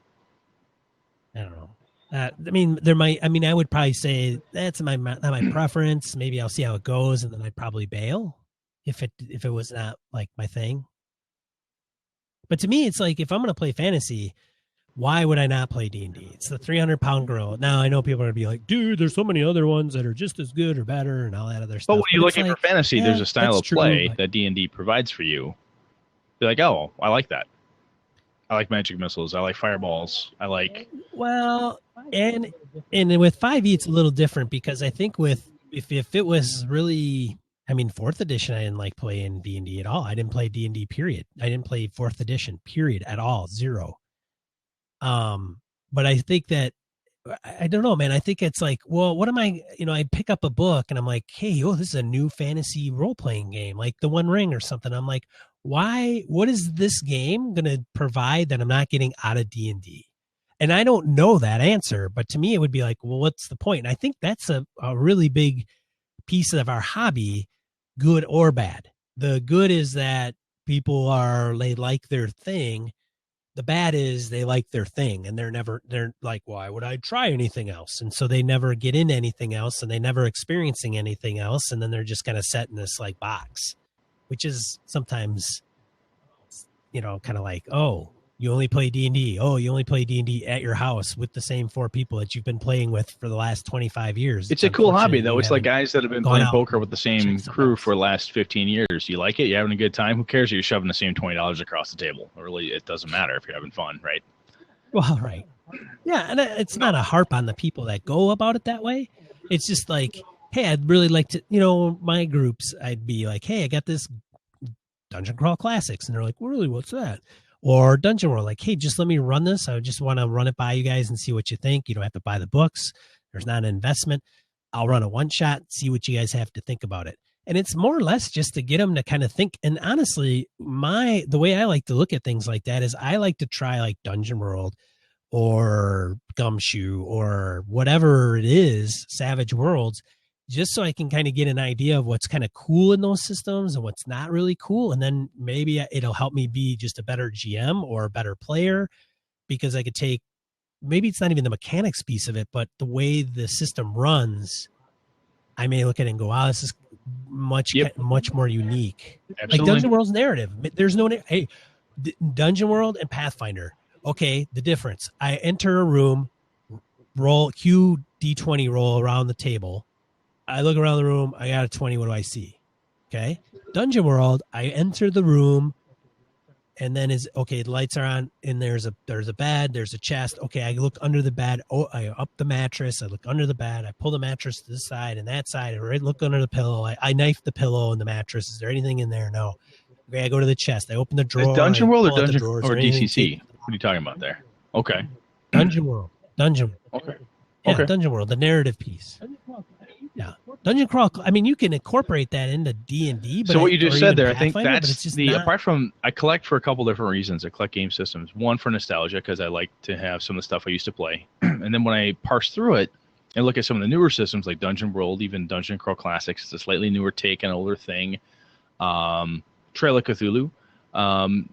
I don't know. I would probably say that's not my preference. Maybe I'll see how it goes, and then I'd probably bail if it was not like my thing. But to me, it's like, if I'm going to play fantasy, why would I not play D&D? It's the 300-pound gorilla. Now, I know people are going to be like, dude, there's so many other ones that are just as good or better and all that other stuff. But when you're looking for fantasy, there's a style of play that D&D provides for you. You're like, oh, I like that. I like magic missiles. I like fireballs. I like... Well, and with 5e, it's a little different, because I think if it was really... 4th edition, I didn't like playing D&D at all. I didn't play D&D, period. I didn't play 4th edition, period, at all. 0. But I think that, I don't know, man. I think it's like, well, what am I, I pick up a book and I'm like, hey, this is a new fantasy role-playing game, like The One Ring or something. I'm like, what is this game going to provide that I'm not getting out of D&D? And I don't know that answer, but to me, it would be like, well, what's the point? And I think that's a really big piece of our hobby, good or bad. The good is that they like their thing. The bad is they like their thing, and they're like, why would I try anything else? And so they never get into anything else, and they never experiencing anything else. And then they're just kind of set in this like box, which is sometimes, kind of like, oh, you only play D&D. Oh, you only play D&D at your house with the same 4 people that you've been playing with for the last 25 years. It's a cool hobby, though. It's like guys that have been playing poker with the same crew for the last 15 years. You like it? You're having a good time? Who cares if you're shoving the same $20 across the table? Really, it doesn't matter if you're having fun, right? Well, right. Yeah, and it's not a harp on the people that go about it that way. It's just like, hey, I'd really like to, my groups, I'd be like, hey, I got this Dungeon Crawl Classics. And they're like, well, really, what's that? Or Dungeon World, like, hey, just let me run this. I just want to run it by you guys and see what you think. You don't have to buy the books. There's not an investment. I'll run a one-shot, see what you guys have to think about it. And it's more or less just to get them to kind of think. And honestly, the way I like to look at things like that is I like to try like Dungeon World or Gumshoe or whatever it is, Savage Worlds, just so I can kind of get an idea of what's kind of cool in those systems and what's not really cool. And then maybe it'll help me be just a better GM or a better player, because I could take, maybe it's not even the mechanics piece of it, but the way the system runs, I may look at it and go, wow, this is much more unique. Absolutely. Like Dungeon World's narrative. There's no, hey, Dungeon World and Pathfinder. Okay, the difference. I enter a room, roll Q D20 roll around the table. I look around the room. I got a 20. What do I see? Okay. Dungeon World. I enter the room, and then the lights are on, and there's a bed. There's a chest. Okay. I look under the bed. Oh, I up the mattress. I look under the bed. I pull the mattress to this side and that side. I look under the pillow. I knife the pillow and the mattress. Is there anything in there? No. Okay. I go to the chest. I open the drawer. Is Dungeon World or DCC? What are you talking about there? Okay. Dungeon World. Okay. Yeah, okay. Dungeon World, the narrative piece. Yeah, Dungeon Crawl. I mean, you can incorporate that into D&D. So what you just said there, I think that's apart from, I collect for a couple different reasons. I collect game systems. One, for nostalgia, because I like to have some of the stuff I used to play. And then when I parse through it and look at some of the newer systems like Dungeon World, even Dungeon Crawl Classics, it's a slightly newer take on an older thing. Trail of Cthulhu,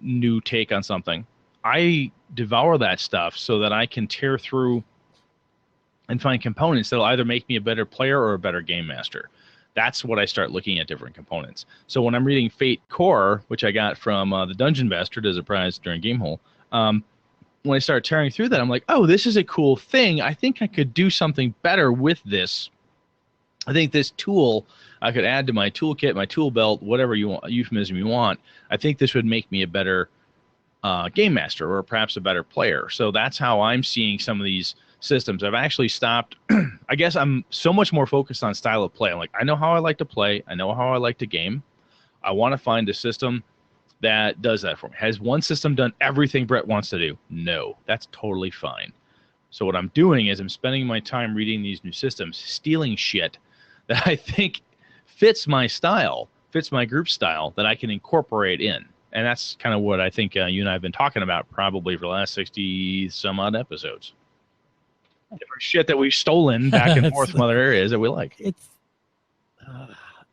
new take on something. I devour that stuff so that I can tear through and find components that'll either make me a better player or a better game master. That's what I start looking at, different components. So when I'm reading Fate Core, which I got from the Dungeon Bastard as a prize during Gamehole, when I start tearing through that, I'm like, oh, this is a cool thing. I think I could do something better with this. I think this tool I could add to my toolkit, my tool belt, whatever you want, euphemism you want. I think this would make me a better game master or perhaps a better player. So that's how I'm seeing some of these systems. I've actually stopped. I guess I'm so much more focused on style of play. I'm like, I know how I like to play. I know how I like to game. I want to find a system that does that for me. Has one system done everything Brett wants to do? No, that's totally fine. So what I'm doing is I'm spending my time reading these new systems, stealing shit that I think fits my style, fits my group style, that I can incorporate in. And that's kind of what I think you and I have been talking about probably for the last 60 some odd episodes. Different shit that we've stolen back and forth from other areas that we like.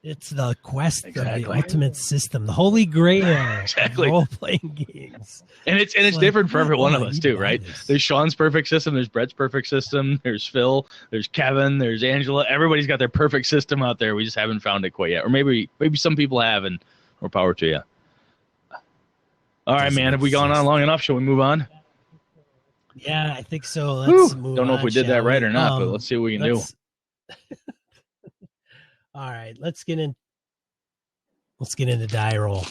It's the quest Exactly. for the ultimate system, the holy grail Exactly. of role-playing games. And it's like, different for every one of us too, right? There's Sean's perfect system, there's Brett's perfect system, there's Phil, there's Kevin, there's Angela. Everybody's got their perfect system out there. We just haven't found it quite yet. Or maybe some people have, and more power to you. All right, man. Have we gone on long enough? Shall we move on? Yeah, I think so. Let's move on. Don't know if we did that right or not, but let's see what we can do. All right, let's get into die roll.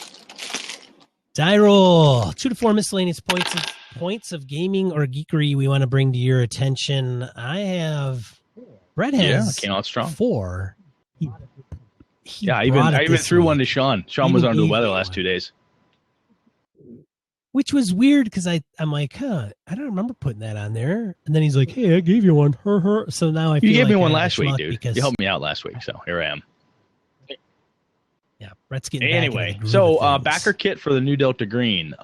Die roll. 2 to 4 miscellaneous points of gaming or geekery we want to bring to your attention. Brett has came out strong. 4. I even threw one to Sean. Sean was under the weather the last 2 days. Which was weird because I'm like, I don't remember putting that on there. And then he's like, hey, I gave you one. So now I feel you gave like me one last week, dude. You helped me out last week, so here I am. Yeah, Brett's getting anyway. So backer kit for the new Delta Green.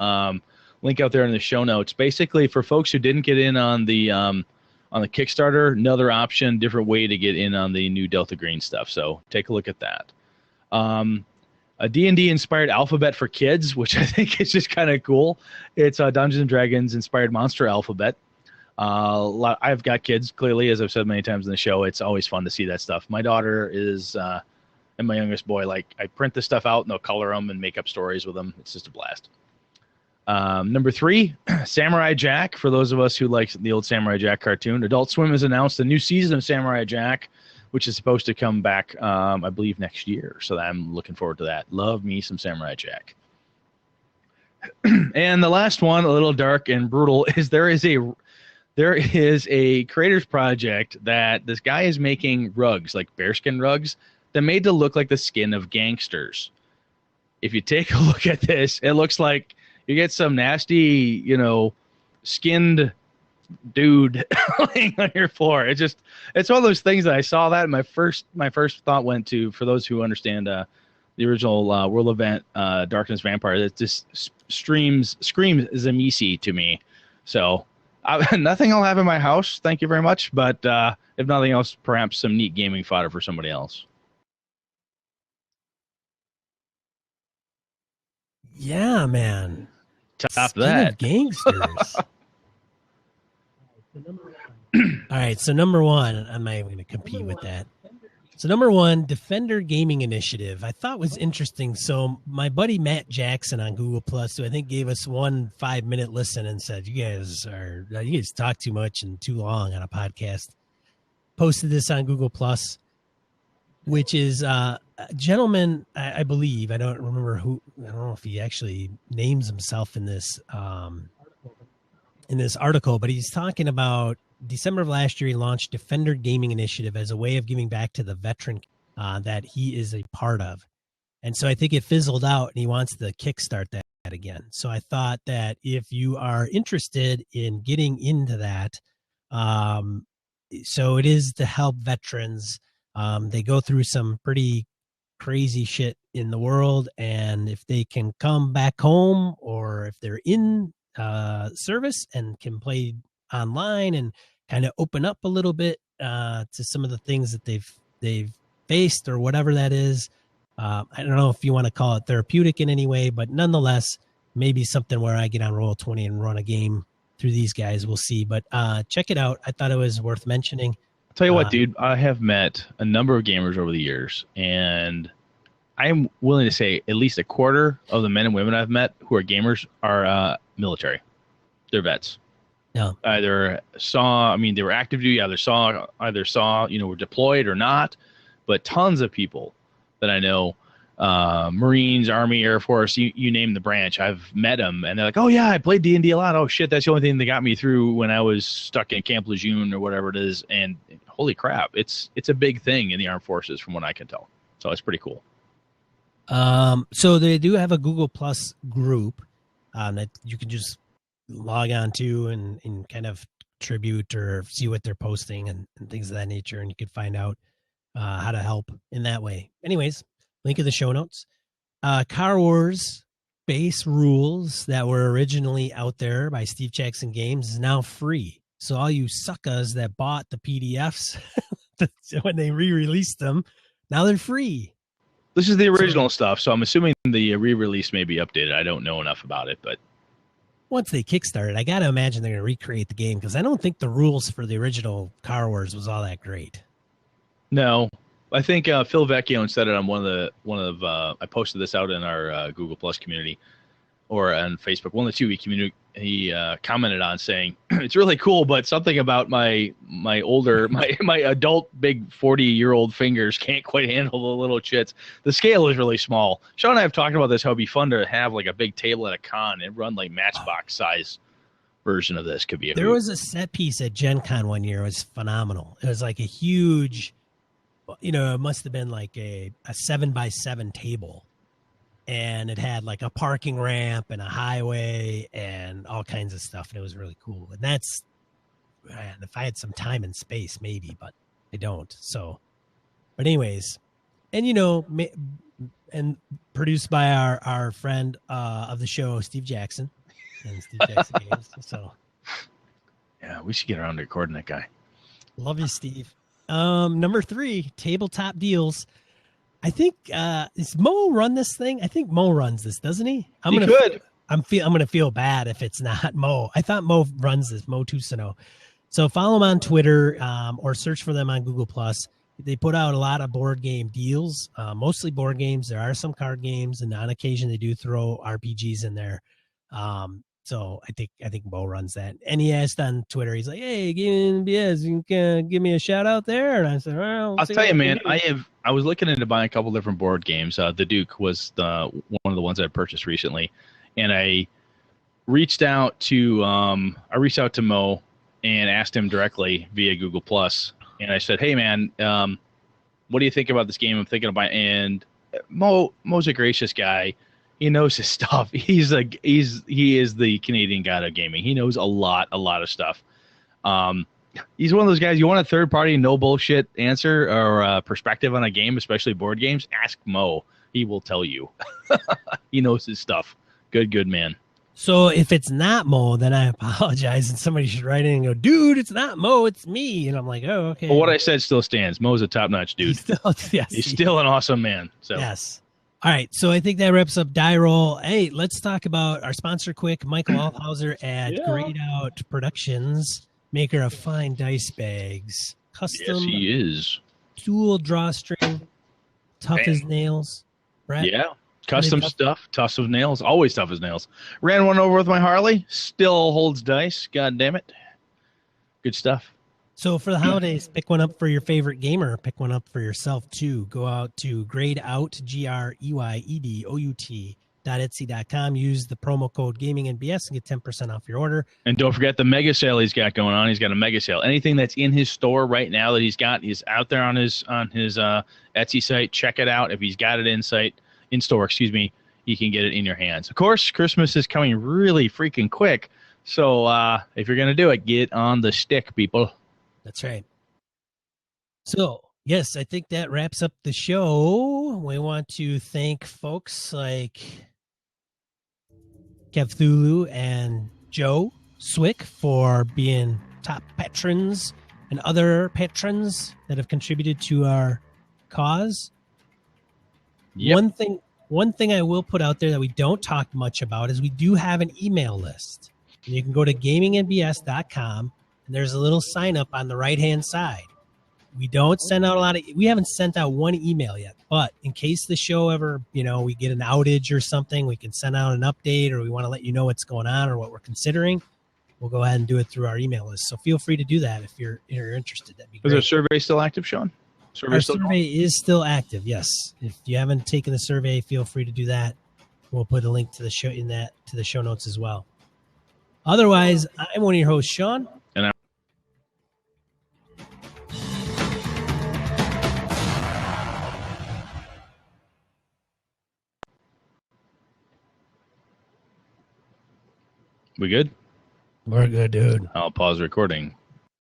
Link out there in the show notes. Basically, for folks who didn't get in on the Kickstarter, another option, different way to get in on the new Delta Green stuff. So take a look at that. A D&D inspired alphabet for kids, which I think is just kind of cool. It's a Dungeons and Dragons inspired monster alphabet. I've got kids, clearly, as I've said many times in the show. It's always fun to see that stuff. My daughter is, and my youngest boy, I print this stuff out and they'll color them and make up stories with them. It's just a blast. Number 3, Samurai Jack. For those of us who like the old Samurai Jack cartoon, Adult Swim has announced a new season of Samurai Jack, which is supposed to come back, I believe, next year. So I'm looking forward to that. Love me some Samurai Jack. And the last one, a little dark and brutal, is there is a creator's project that this guy is making rugs, like bearskin rugs, that made to look like the skin of gangsters. If you take a look at this, it looks like you get some nasty, skinned dude laying on your floor. It's one of those things that I saw that, and my first thought went to, for those who understand the original World Event Darkness Vampire, that just screams Zamisi to me. So nothing I'll have in my house, thank you very much, but if nothing else, perhaps some neat gaming fodder for somebody else. Yeah, man. Top Skin that. Of gangsters. All right, so number 1, I'm not even going to compete with that. So number 1, Defender Gaming Initiative, I thought was interesting. So my buddy Matt Jackson on Google Plus, who I think gave us one 5-minute listen and said, you guys talk too much and too long on a podcast, posted this on Google Plus, which is a gentleman, I believe, I don't remember who, I don't know if he actually names himself in this article, but he's talking about December of last year, he launched Defender Gaming Initiative as a way of giving back to the veteran that he is a part of. And so I think it fizzled out and he wants to kickstart that again. So I thought that if you are interested in getting into that, so it is to help veterans. They go through some pretty crazy shit in the world, and if they can come back home, or if they're in service and can play online and kind of open up a little bit to some of the things that they've faced or whatever that is. I don't know if you want to call it therapeutic in any way, but nonetheless, maybe something where I get on Roll20 and run a game through these guys. We'll see, but check it out. I thought it was worth mentioning. I'll tell you what, dude, I have met a number of gamers over the years, and I'm willing to say at least a quarter of the men and women I've met who are gamers are military. They're vets. Yeah. They were active duty, either saw, were deployed or not. But tons of people that I know Marines, Army, Air Force, you name the branch. I've met them, and they're like, "Oh yeah, I played D&D a lot. Oh shit, that's the only thing that got me through when I was stuck in Camp Lejeune or whatever it is." And holy crap, it's a big thing in the armed forces, from what I can tell. So it's pretty cool. So they do have a Google Plus group that you can just log on to and kind of tribute or see what they're posting and things of that nature, and you can find out how to help in that way. Anyways, link in the show notes. Car Wars base rules that were originally out there by Steve Jackson Games is now free. So all you suckers that bought the PDFs when they re-released them, now they're free. This is the original stuff, so I'm assuming the re-release may be updated. I don't know enough about it, but once they kickstarted, I got to imagine they're going to recreate the game, because I don't think the rules for the original Car Wars was all that great. No, I think Phil Vecchio said it on one of I posted this out in our Google Plus community or on Facebook, one of the 2 week community. He commented on saying it's really cool, but something about my adult big 40-year-old fingers can't quite handle the little chits. The scale is really small. Sean and I have talked about this, how it'd be fun to have like a big table at a con and run like Matchbox size version of this. Could be there was a set piece at Gen Con one year. It was phenomenal. It was like a huge, it must have been like a 7x7 table. And it had like a parking ramp and a highway and all kinds of stuff. And it was really cool. And that's, man, if I had some time and space, maybe, but I don't. So, but anyways, and and produced by our friend of the show, Steve Jackson and Steve Jackson Games. So, yeah, we should get around to recording that guy. Love you, Steve. Number 3, tabletop deals. I think does Mo run this thing? I think Mo runs this, doesn't he? I'm gonna feel bad if it's not Mo. I thought Mo runs this, Mo Tusino. So follow them on Twitter or search for them on Google Plus. They put out a lot of board game deals, mostly board games. There are some card games, and on occasion they do throw RPGs in there. So I think Mo runs that. And he asked on Twitter, he's like, "Hey, Gaming BS, you can give me a shout out there?" And I said, "Well, I'll tell you, man, I was looking into buying a couple different board games. The Duke was one of the ones I purchased recently, and I reached out to Mo and asked him directly via Google Plus, and I said, "Hey, man, what do you think about this game? I'm thinking about." And Mo's a gracious guy. He knows his stuff. He is the Canadian god of gaming. He knows a lot of stuff. He's one of those guys. You want a third party, no bullshit answer or perspective on a game, especially board games? Ask Mo. He will tell you. He knows his stuff. Good man. So if it's not Mo, then I apologize, and somebody should write in and go, "Dude, it's not Mo, it's me." And I'm like, "Oh, okay." Well, what I said still stands. Mo's a top-notch dude. He's still an awesome man. So yes. All right, so I think that wraps up Die Roll. Hey, let's talk about our sponsor quick, Michael Althauser at Grayed Out Productions, maker of fine dice bags. Custom. Yes, he is. Dual drawstring, tough as nails. Brett? Yeah, custom stuff, tough as nails, always tough as nails. Ran one over with my Harley, still holds dice. God damn it. Good stuff. So for the holidays, pick one up for your favorite gamer. Pick one up for yourself, too. Go out to grayedout, GREYEDOUT.etsy.com. Use the promo code GamingNBS and get 10% off your order. And don't forget the mega sale he's got going on. He's got a mega sale. Anything that's in his store right now that he's got is out there on his Etsy site. Check it out. If he's got it in store, you can get it in your hands. Of course, Christmas is coming really freaking quick. So if you're going to do it, get on the stick, people. That's right. So, yes, I think that wraps up the show. We want to thank folks like Cthulhu and Joe Swick for being top patrons and other patrons that have contributed to our cause. Yep. One thing I will put out there that we don't talk much about is we do have an email list. And you can go to gamingnbs.com. And there's a little sign up on the right-hand side. We don't send out we haven't sent out one email yet, but in case the show ever, we get an outage or something, we can send out an update, or we want to let you know what's going on or what we're considering. We'll go ahead and do it through our email list. So feel free to do that if you're interested. That'd be great. Is the survey still active, Sean? Survey Our still going? survey is still active. Yes. If you haven't taken the survey, feel free to do that. We'll put a link to the show to the show notes as well. Otherwise, I'm one of your hosts, Sean. And we good? We're good, dude. I'll pause recording.